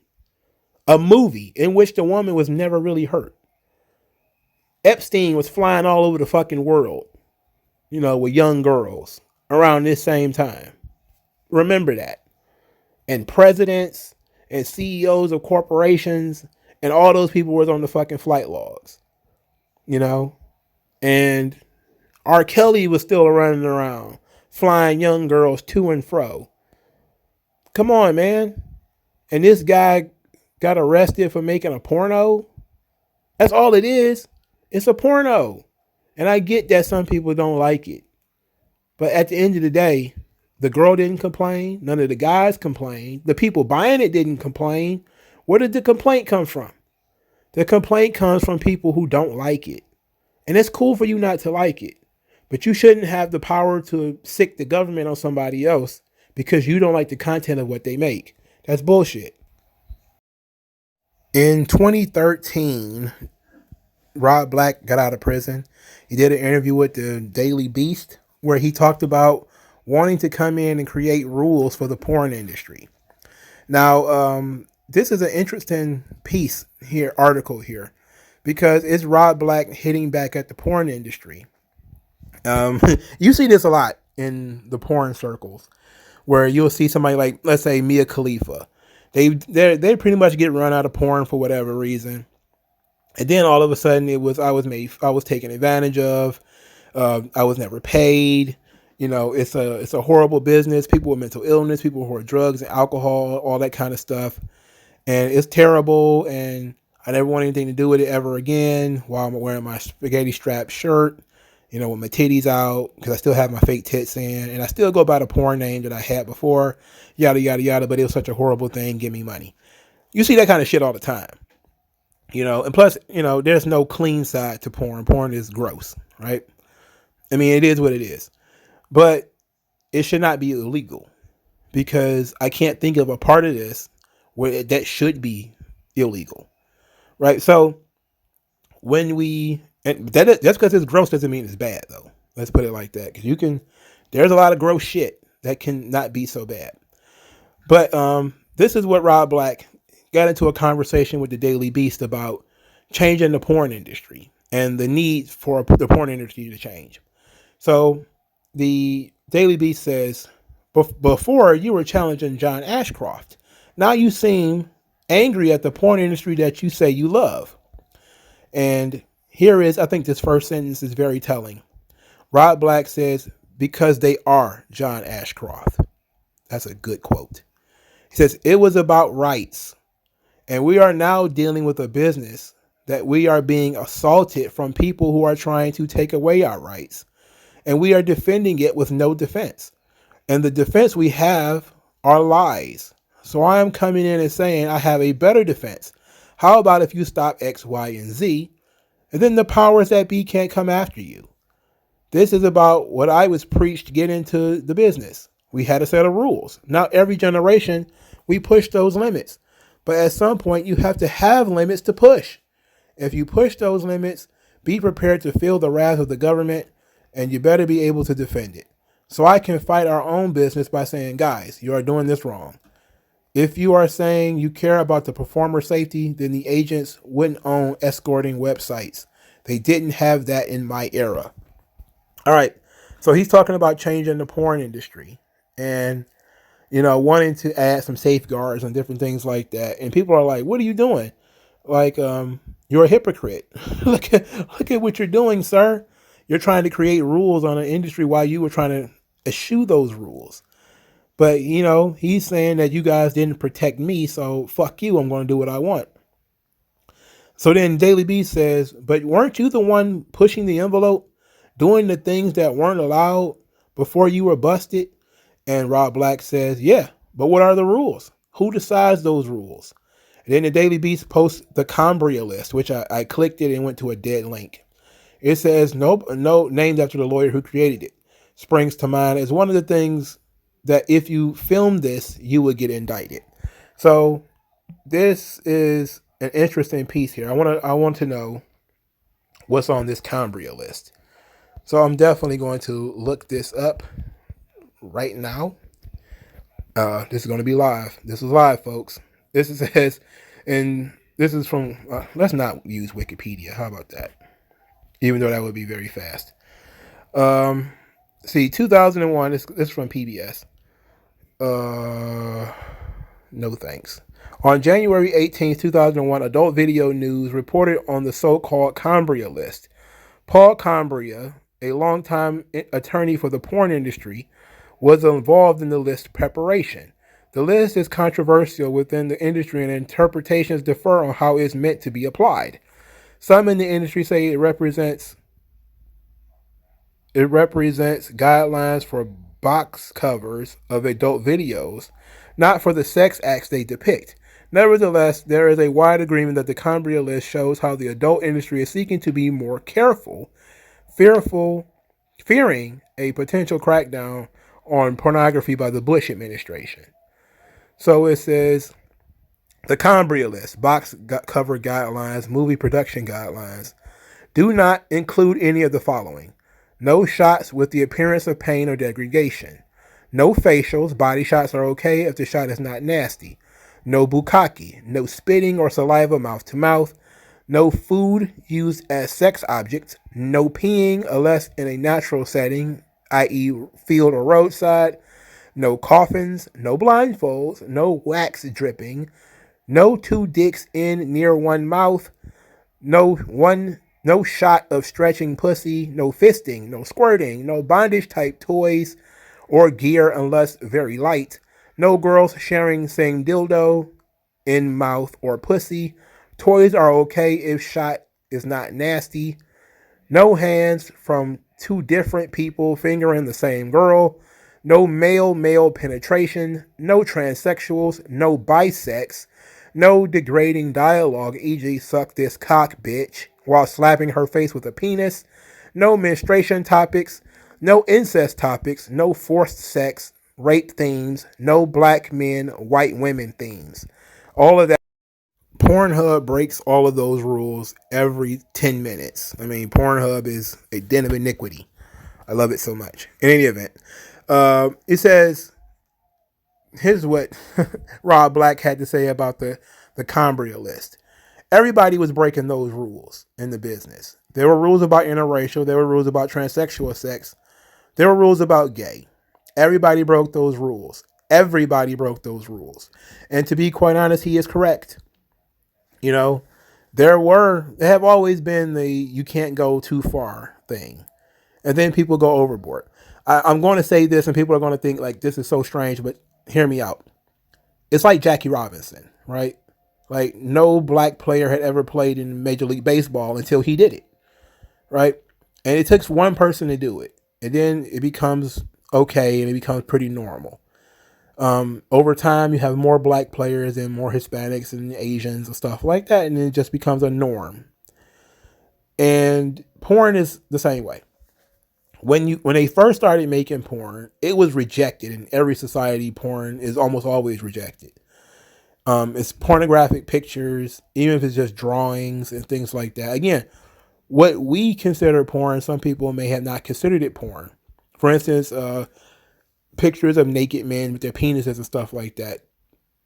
a movie in which the woman was never really hurt. Epstein was flying all over the fucking world, with young girls around this same time. Remember that. And presidents and CEOs of corporations and all those people was on the fucking flight logs, and R. Kelly was still running around flying young girls to and fro. Come on, man. And this guy got arrested for making a porno. That's all it is. It's a porno. And I get that some people don't like it. But at the end of the day, the girl didn't complain. None of the guys complained. The people buying it didn't complain. Where did the complaint come from? The complaint comes from people who don't like it. And it's cool for you not to like it. But you shouldn't have the power to sick the government on somebody else because you don't like the content of what they make. That's bullshit. In 2013, Rob Black got out of prison. He did an interview with the Daily Beast where he talked about wanting to come in and create rules for the porn industry. Now, this is an interesting article here, because it's Rob Black hitting back at the porn industry. You see this a lot in the porn circles, where you'll see somebody like, let's say, Mia Khalifa. They pretty much get run out of porn for whatever reason, and then all of a sudden I was taken advantage of. I was never paid. It's a horrible business. People with mental illness, people who are drugs and alcohol, all that kind of stuff, and it's terrible. And I never want anything to do with it ever again. While I'm wearing my spaghetti strap shirt, with my titties out, because I still have my fake tits in, and I still go by the porn name that I had before, yada, yada, yada, but it was such a horrible thing, give me money. You see that kind of shit all the time, and plus, there's no clean side to porn. Porn is gross, right? I mean, it is what it is, but it should not be illegal, because I can't think of a part of this where that should be illegal, right? So that's because it's gross doesn't mean it's bad, though. Let's put it like that, because there's a lot of gross shit that can not be so bad. But this is what Rob Black got into a conversation with the Daily Beast about changing the porn industry and the need for the porn industry to change. So the Daily Beast says, before you were challenging John Ashcroft. Now you seem angry at the porn industry that you say you love. And I think this first sentence is very telling. Rob Black says, because they are John Ashcroft. That's a good quote. He says, it was about rights. And we are now dealing with a business that we are being assaulted from people who are trying to take away our rights. And we are defending it with no defense. And the defense we have are lies. So I am coming in and saying I have a better defense. How about if you stop X, Y, and Z, and then the powers that be can't come after you? This is about what I was preached to get into the business. We had a set of rules. Now, every generation, we push those limits. But at some point, you have to have limits to push. If you push those limits, be prepared to feel the wrath of the government, and you better be able to defend it. So I can fight our own business by saying, guys, you are doing this wrong. If you are saying you care about the performer safety, then the agents wouldn't own escorting websites. They didn't have that in my era. All right. So he's talking about changing the porn industry and, wanting to add some safeguards and different things like that. And people are like, what are you doing? Like, you're a hypocrite. look at what you're doing, sir. You're trying to create rules on an industry while you were trying to eschew those rules. But, he's saying that you guys didn't protect me, so fuck you, I'm going to do what I want. So then Daily Beast says, but weren't you the one pushing the envelope, doing the things that weren't allowed before you were busted? And Rob Black says, yeah, but what are the rules? Who decides those rules? And then the Daily Beast posts the Cambria list, which I clicked it and went to a dead link. It says, no, named after the lawyer who created it, springs to mind as one of the things that if you film this, you would get indicted. So this is an interesting piece here. I want to know what's on this Cambria list. So I'm definitely going to look this up right now. This is going to be live. This is live, folks. This is says, and this is from. Let's not use Wikipedia. How about that? Even though that would be very fast. See, 2001. This is from PBS. No thanks. On January 18th, 2001, Adult Video News reported on the so-called Cambria list. Paul Cambria, a longtime attorney for the porn industry, was involved in the list preparation. The list is controversial within the industry and interpretations differ on how it's meant to be applied. Some in the industry say it represents guidelines for box covers of adult videos, not for the sex acts they depict. Nevertheless, there is a wide agreement that the Cambria list shows how the adult industry is seeking to be more careful, fearing a potential crackdown on pornography by the Bush administration. So it says the Cambria list, box cover guidelines, movie production guidelines, do not include any of the following. No shots with the appearance of pain or degradation. No facials. Body shots are okay if the shot is not nasty. No bukkake. No spitting or saliva mouth to mouth. No food used as sex objects. No peeing unless in a natural setting, i.e. field or roadside. No coffins. No blindfolds. No wax dripping. No two dicks in near one mouth. No shot of stretching pussy, no fisting, no squirting, no bondage type toys or gear unless very light, no girls sharing same dildo in mouth or pussy. Toys are okay if shot is not nasty. No hands from two different people fingering the same girl. No male penetration. No transsexuals. No bisex. No degrading dialogue, e.g. suck this cock, bitch, while slapping her face with a penis. No menstruation topics. No incest topics. No forced sex, rape themes. No black men, white women themes. All of that. Pornhub breaks all of those rules every 10 minutes. I mean, Pornhub is a den of iniquity. I love it so much. In any event, it says, here's what Rob Black had to say about the Cambria list. Everybody was breaking those rules in the business. There were rules about interracial. There were rules about transsexual sex. There were rules about gay. Everybody broke those rules. Everybody broke those rules. And to be quite honest, he is correct. You know, there have always been the you can't go too far thing. And then people go overboard. I'm going to say this and people are going to think like this is so strange, but hear me out. It's like Jackie Robinson, right? Like no black player had ever played in Major League Baseball until he did it, right? And it takes one person to do it. And then it becomes okay and it becomes pretty normal. Over time, you have more black players and more Hispanics and Asians and stuff like that. And it just becomes a norm. And porn is the same way. When they first started making porn, it was rejected. In every society, porn is almost always rejected. It's pornographic pictures, even if it's just drawings and things like that. Again, what we consider porn, some people may have not considered it porn. For instance, pictures of naked men with their penises and stuff like that.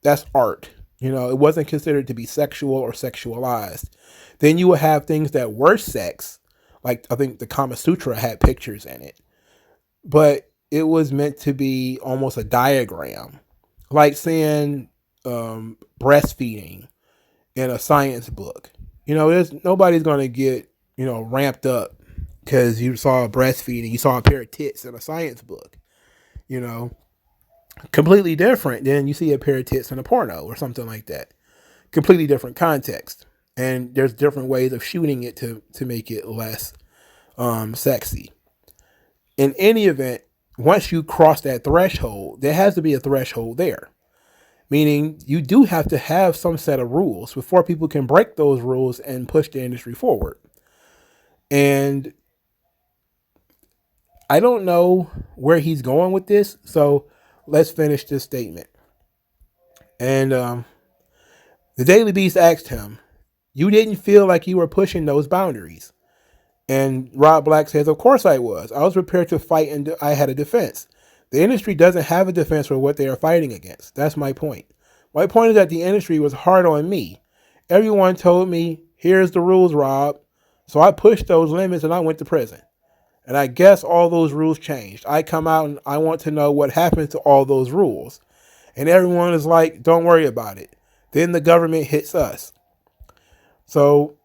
That's art. You know, it wasn't considered to be sexual or sexualized. Then you would have things that were sex, like I think the Kama Sutra had pictures in it, but it was meant to be almost a diagram, like seeing breastfeeding in a science book. You know, nobody's going to get, ramped up because you saw breastfeeding, you saw a pair of tits in a science book. Completely different than you see a pair of tits in a porno or something like that. Completely different context. And there's different ways of shooting it to make it less sexy. In any event, once you cross that threshold, there has to be a threshold there. Meaning you do have to have some set of rules before people can break those rules and push the industry forward. And I don't know where he's going with this, so let's finish this statement. And the Daily Beast asked him, you didn't feel like you were pushing those boundaries? And Rob Black says, of course I was. I was prepared to fight and I had a defense. The industry doesn't have a defense for what they are fighting against. That's my point. My point is that the industry was hard on me. Everyone told me, here's the rules, Rob. So I pushed those limits and I went to prison. And I guess all those rules changed. I come out and I want to know what happened to all those rules. And everyone is like, don't worry about it. Then the government hits us. So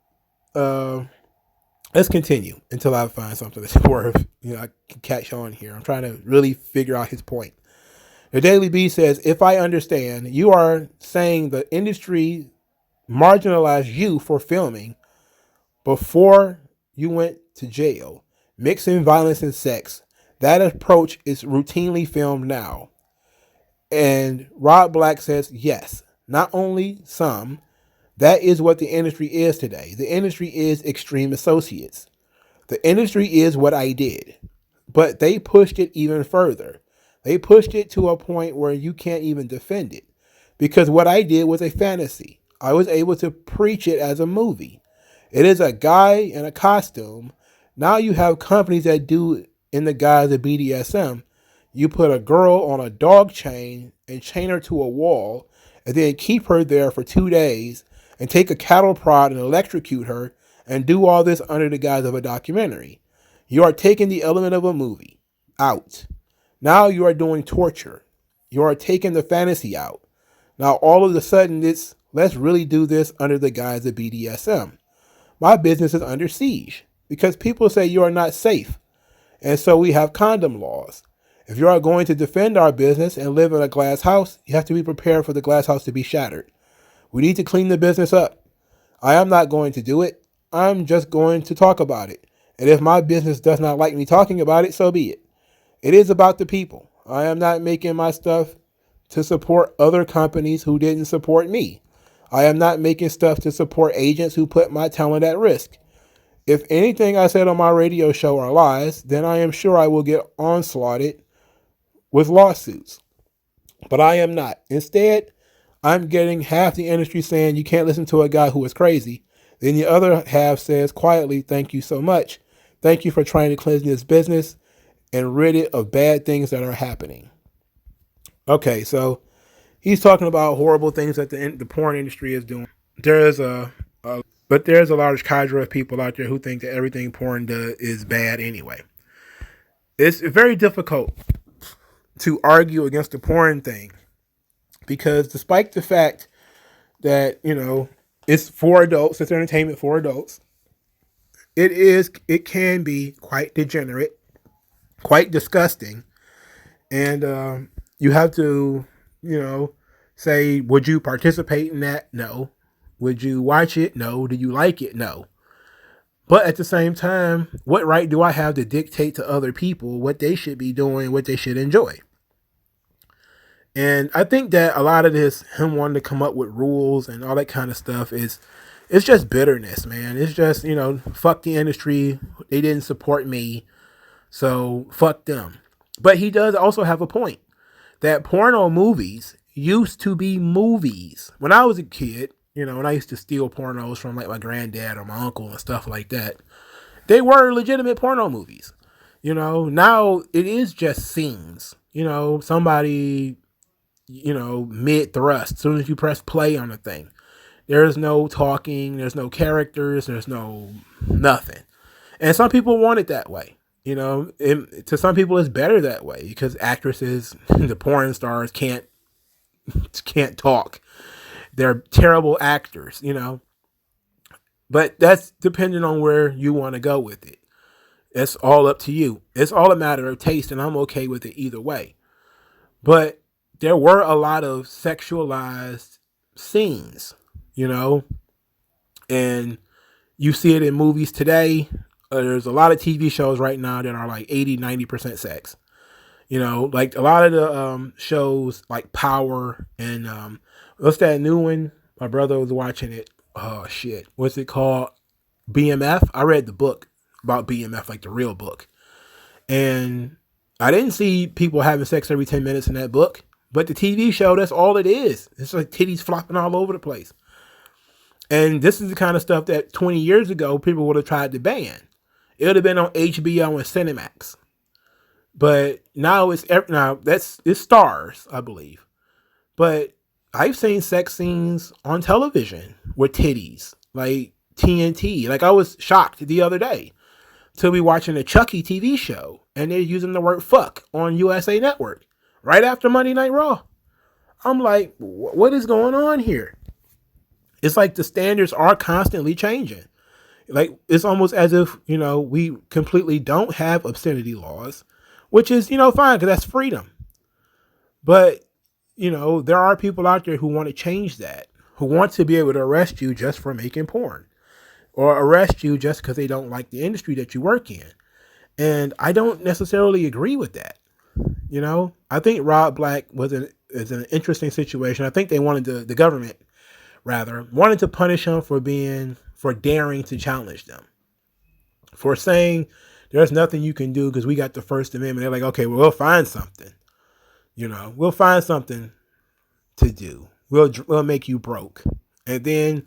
let's continue until I find something that's worth, I can catch on here. I'm trying to really figure out his point. The Daily Beast says, if I understand, you are saying the industry marginalized you for filming before you went to jail, mixing violence and sex. That approach is routinely filmed now. And Rob Black says, yes, not only some. That is what the industry is today. The industry is extreme associates. The industry is what I did. But they pushed it even further. They pushed it to a point where you can't even defend it. Because what I did was a fantasy. I was able to preach it as a movie. It is a guy in a costume. Now you have companies that do in the guise of BDSM. You put a girl on a dog chain and chain her to a wall and then keep her there for 2 days and take a cattle prod and electrocute her and do all this under the guise of a documentary. You are taking the element of a movie out. Now you are doing torture. You are taking the fantasy out. Now all of a sudden it's, let's really do this under the guise of BDSM. My business is under siege because people say you are not safe. And so we have condom laws. If you are going to defend our business and live in a glass house, you have to be prepared for the glass house to be shattered. We need to clean the business up. I am not going to do it. I'm just going to talk about it. And if my business does not like me talking about it, so be it. It is about the people. I am not making my stuff to support other companies who didn't support me. I am not making stuff to support agents who put my talent at risk. If anything I said on my radio show are lies, then I am sure I will get onslaughted with lawsuits. But I am not. Instead, I'm getting half the industry saying you can't listen to a guy who is crazy. Then the other half says quietly, thank you so much. Thank you for trying to cleanse this business and rid it of bad things that are happening. Okay, so he's talking about horrible things that the porn industry is doing. There's a large cadre of people out there who think that everything porn does is bad anyway. It's very difficult to argue against the porn thing because despite the fact that, it's for adults, it's entertainment for adults, it can be quite degenerate, quite disgusting. And you have to, say, would you participate in that? No. Would you watch it? No. Do you like it? No. But at the same time, what right do I have to dictate to other people what they should be doing, what they should enjoy? And I think that a lot of this, him wanting to come up with rules and all that kind of stuff it's just bitterness, man. It's just, fuck the industry. They didn't support me. So fuck them. But he does also have a point that porno movies used to be movies. When I was a kid, when I used to steal pornos from like my granddad or my uncle and stuff like that, they were legitimate porno movies. Now it is just scenes. Somebody, mid thrust, as soon as you press play on the thing. There's no talking, there's no characters, there's no nothing. And some people want it that way. To some people it's better that way because actresses, the porn stars can't talk. They're terrible actors, But that's depending on where you want to go with it. It's all up to you. It's all a matter of taste, and I'm okay with it either way. But there were a lot of sexualized scenes, and you see it in movies today. There's a lot of TV shows right now that are like 80-90% sex. Like a lot of the shows like Power and what's that new one? My brother was watching it. Oh shit. What's it called? BMF? I read the book about BMF, like the real book. And I didn't see people having sex every 10 minutes in that book. But the TV show, that's all it is. It's like titties flopping all over the place. And this is the kind of stuff that 20 years ago people would have tried to ban. It would have been on HBO and Cinemax. But now it's stars, I believe. But I've seen sex scenes on television with titties, like TNT. Like I was shocked the other day to be watching a Chucky TV show and they're using the word fuck on USA Network right after Monday Night Raw. I'm like, what is going on here? It's like the standards are constantly changing. Like it's almost as if, we completely don't have obscenity laws, which is, fine because that's freedom. But, there are people out there who want to change that, who want to be able to arrest you just for making porn or arrest you just because they don't like the industry that you work in. And I don't necessarily agree with that. I think Rob Black is an interesting situation. I think they wanted the government rather wanted to punish him for daring to challenge them, for saying there's nothing you can do because we got the First Amendment. They're like, okay, well, we'll find something. We'll find something to do. We'll make you broke, and then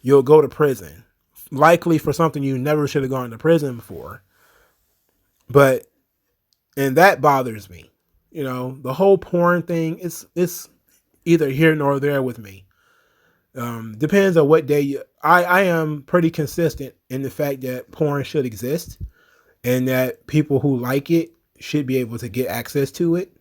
you'll go to prison, likely for something you never should have gone to prison for. And that bothers me. The whole porn thing. It's either here nor there with me. Depends on what day I am pretty consistent in the fact that porn should exist and that people who like it should be able to get access to it.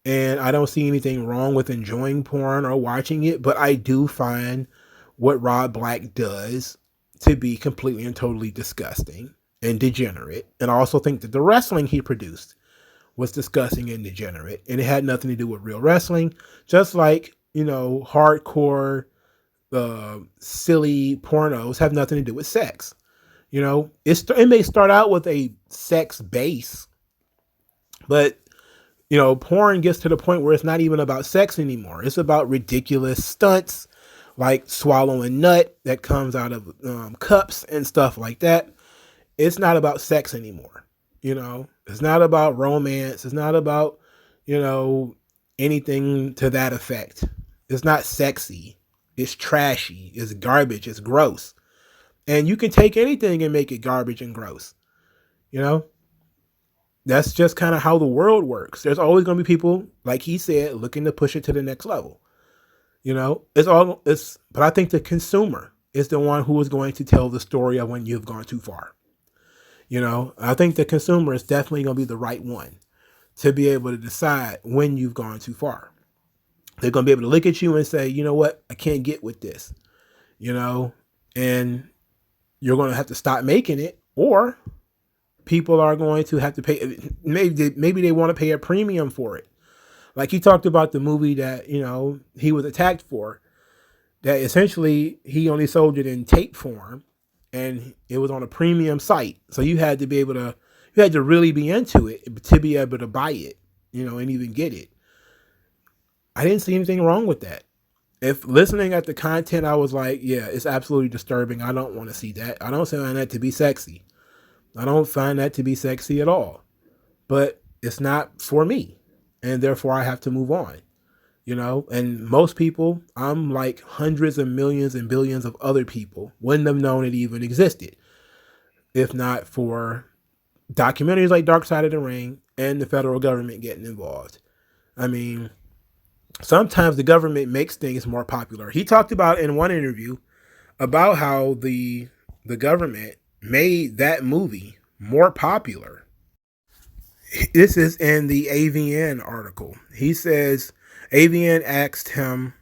And I don't see anything wrong with enjoying porn or watching it, but I do find what Rob Black does to be completely and totally disgusting and degenerate. And I also think that the wrestling he produced was disgusting and degenerate, and it had nothing to do with real wrestling, just like, hardcore silly pornos have nothing to do with sex. It may start out with a sex base, but porn gets to the point where it's not even about sex anymore. It's about ridiculous stunts like swallowing nut that comes out of cups and stuff like that. It's not about sex anymore. It's not about romance. It's not about, anything to that effect. It's not sexy. It's trashy. It's garbage. It's gross. And you can take anything and make it garbage and gross. That's just kind of how the world works. There's always going to be people, like he said, looking to push it to the next level. But I think the consumer is the one who is going to tell the story of when you've gone too far. I think the consumer is definitely going to be the right one to be able to decide when you've gone too far. They're going to be able to look at you and say, you know what, I can't get with this, and you're going to have to stop making it, or people are going to have to pay. Maybe they want to pay a premium for it. Like he talked about the movie that, he was attacked for, that essentially he only sold it in tape form and it was on a premium site. So you had to really be into it to be able to buy it, and even get it. I didn't see anything wrong with that. If listening at the content, I was like, yeah, it's absolutely disturbing. I don't want to see that. I don't find that to be sexy. I don't find that to be sexy at all. But it's not for me. And therefore I have to move on. And most people, I'm like hundreds of millions and billions of other people, wouldn't have known it even existed if not for documentaries like Dark Side of the Ring and the federal government getting involved. I mean, sometimes the government makes things more popular. He talked about in one interview about how the government made that movie more popular. This is in the AVN article. He says, AVN asked him,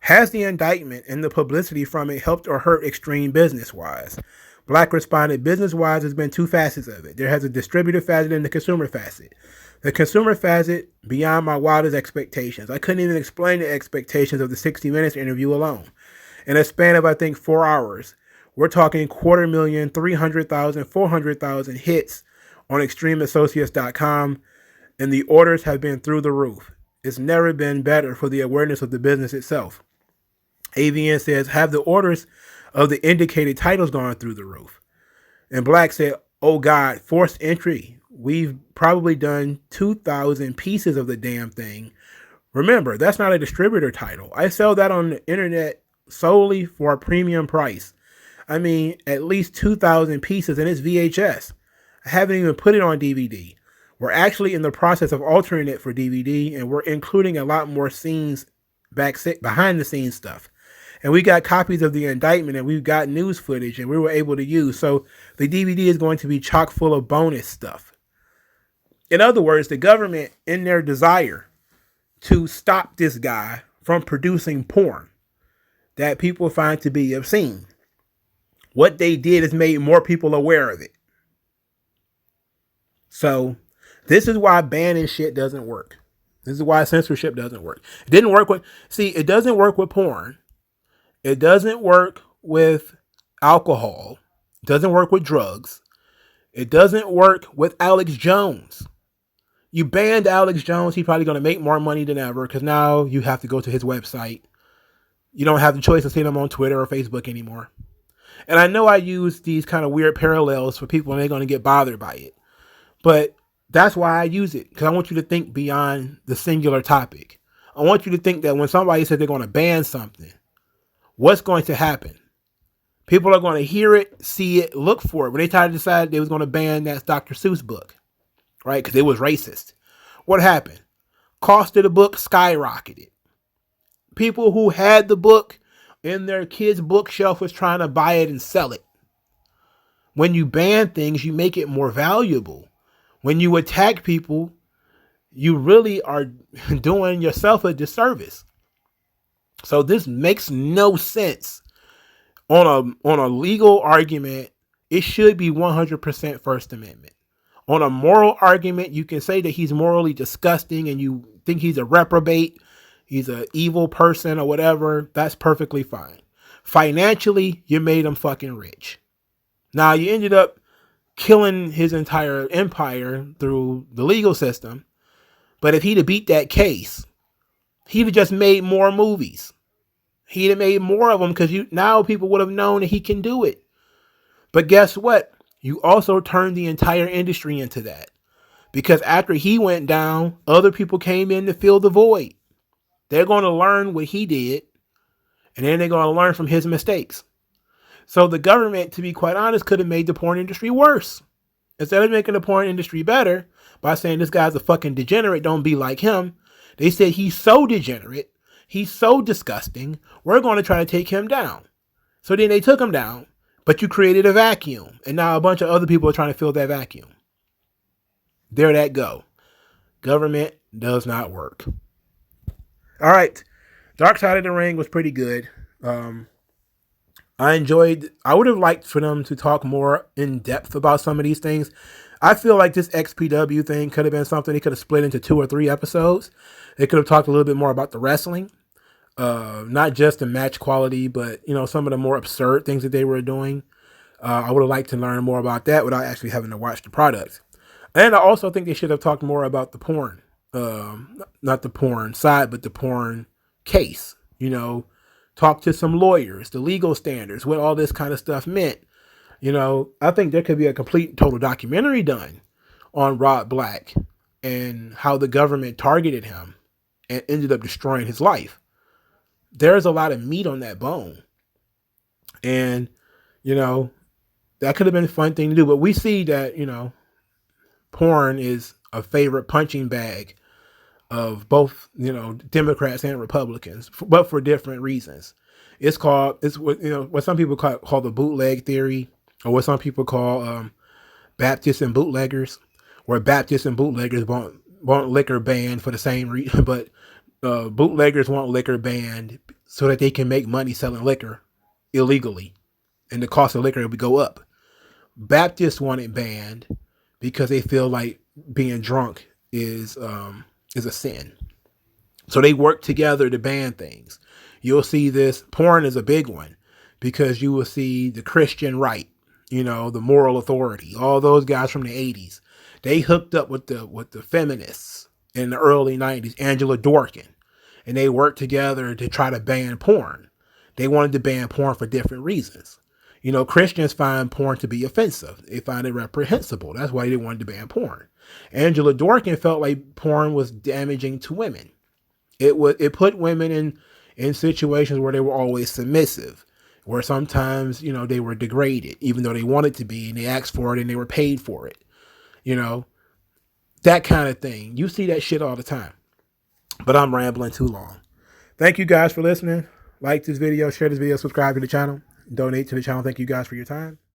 has the indictment and the publicity from it helped or hurt Extreme business-wise? Black responded, business-wise, there's been two facets of it. There has a distributor facet and the consumer facet. The consumer facet, beyond my wildest expectations. I couldn't even explain the expectations of the 60 Minutes interview alone. In a span of, I think, 4 hours, we're talking 250,000, 300,000, 400,000 hits on extremeassociates.com, and the orders have been through the roof. It's never been better for the awareness of the business itself. AVN says, have the orders of the indicated titles gone through the roof? And Black said, oh God, forced entry. We've probably done 2,000 pieces of the damn thing. Remember, that's not a distributor title. I sell that on the internet solely for a premium price. I mean, at least 2,000 pieces, and it's VHS. I haven't even put it on DVD. We're actually in the process of altering it for DVD, and we're including a lot more scenes behind the scenes stuff. And we got copies of the indictment, and we've got news footage, and we were able to use. So the DVD is going to be chock full of bonus stuff. In other words, the government, in their desire to stop this guy from producing porn that people find to be obscene, what they did is made more people aware of it. So this is why banning shit doesn't work. This is why censorship doesn't work. It didn't work with, it doesn't work with porn. It doesn't work with alcohol. It doesn't work with drugs. It doesn't work with Alex Jones. You banned Alex Jones, he's probably going to make more money than ever because now you have to go to his website. You don't have the choice of seeing him on Twitter or Facebook anymore. And I know I use these kind of weird parallels for people and they're going to get bothered by it. But that's why I use it, because I want you to think beyond the singular topic. I want you to think that when somebody says they're going to ban something, what's going to happen? People are going to hear it, see it, look for it. When they tried to decide they was going to ban that Dr. Seuss book, right? Because it was racist. What happened? Cost of the book skyrocketed. People who had the book in their kids' bookshelf was trying to buy it and sell it. When you ban things, you make it more valuable. When you attack people, you really are doing yourself a disservice. So this makes no sense. On a legal argument, it should be 100% First Amendment. On a moral argument, you can say that he's morally disgusting and you think he's a reprobate, he's an evil person or whatever. That's perfectly fine. Financially, you made him fucking rich. Now, you ended up killing his entire empire through the legal system. But if he'd have beat that case, he'd have just made more movies. He'd have made more of them because now people would have known that he can do it. But guess what? You also turned the entire industry into that. Because after he went down, other people came in to fill the void. They're going to learn what he did, and then they're going to learn from his mistakes. So the government, to be quite honest, could have made the porn industry worse. Instead of making the porn industry better by saying this guy's a fucking degenerate, don't be like him, they said he's so degenerate, he's so disgusting, we're going to try to take him down. So then they took him down, but you created a vacuum, and now a bunch of other people are trying to fill that vacuum. There that go. Government does not work. All right. Dark Side of the Ring was pretty good. I would have liked for them to talk more in depth about some of these things. I feel like this XPW thing could have been something they could have split into 2 or 3 episodes. They could have talked a little bit more about the wrestling, not just the match quality, but some of the more absurd things that they were doing. I would have liked to learn more about that without actually having to watch the product. And I also think they should have talked more about the porn, not the porn side, but the porn case. Talk to some lawyers, the legal standards, what all this kind of stuff meant. I think there could be a complete total documentary done on Rod Black and how the government targeted him and ended up destroying his life. There's a lot of meat on that bone. And, that could have been a fun thing to do. But we see that, porn is a favorite punching bag of both, Democrats and Republicans, but for different reasons. It's what some people call the bootleg theory, or what some people call Baptists and bootleggers, where Baptists and bootleggers want liquor banned for the same reason, but bootleggers want liquor banned so that they can make money selling liquor illegally, and the cost of liquor will go up. Baptists want it banned because they feel like being drunk is a sin. So they work together to ban things. You'll see this. Porn is a big one because you will see the Christian right, the moral authority, all those guys from the 80s. They hooked up with the feminists in the early 90s, Angela Dorkin, and they worked together to try to ban porn. They wanted to ban porn for different reasons. Christians find porn to be offensive. They find it reprehensible. That's why they wanted to ban porn. Angela Dorkin felt like porn was damaging to women. It put women in situations where they were always submissive, where sometimes, they were degraded, even though they wanted to be, and they asked for it and they were paid for it. That kind of thing. You see that shit all the time. But I'm rambling too long. Thank you guys for listening. Like this video, share this video, subscribe to the channel, donate to the channel. Thank you guys for your time.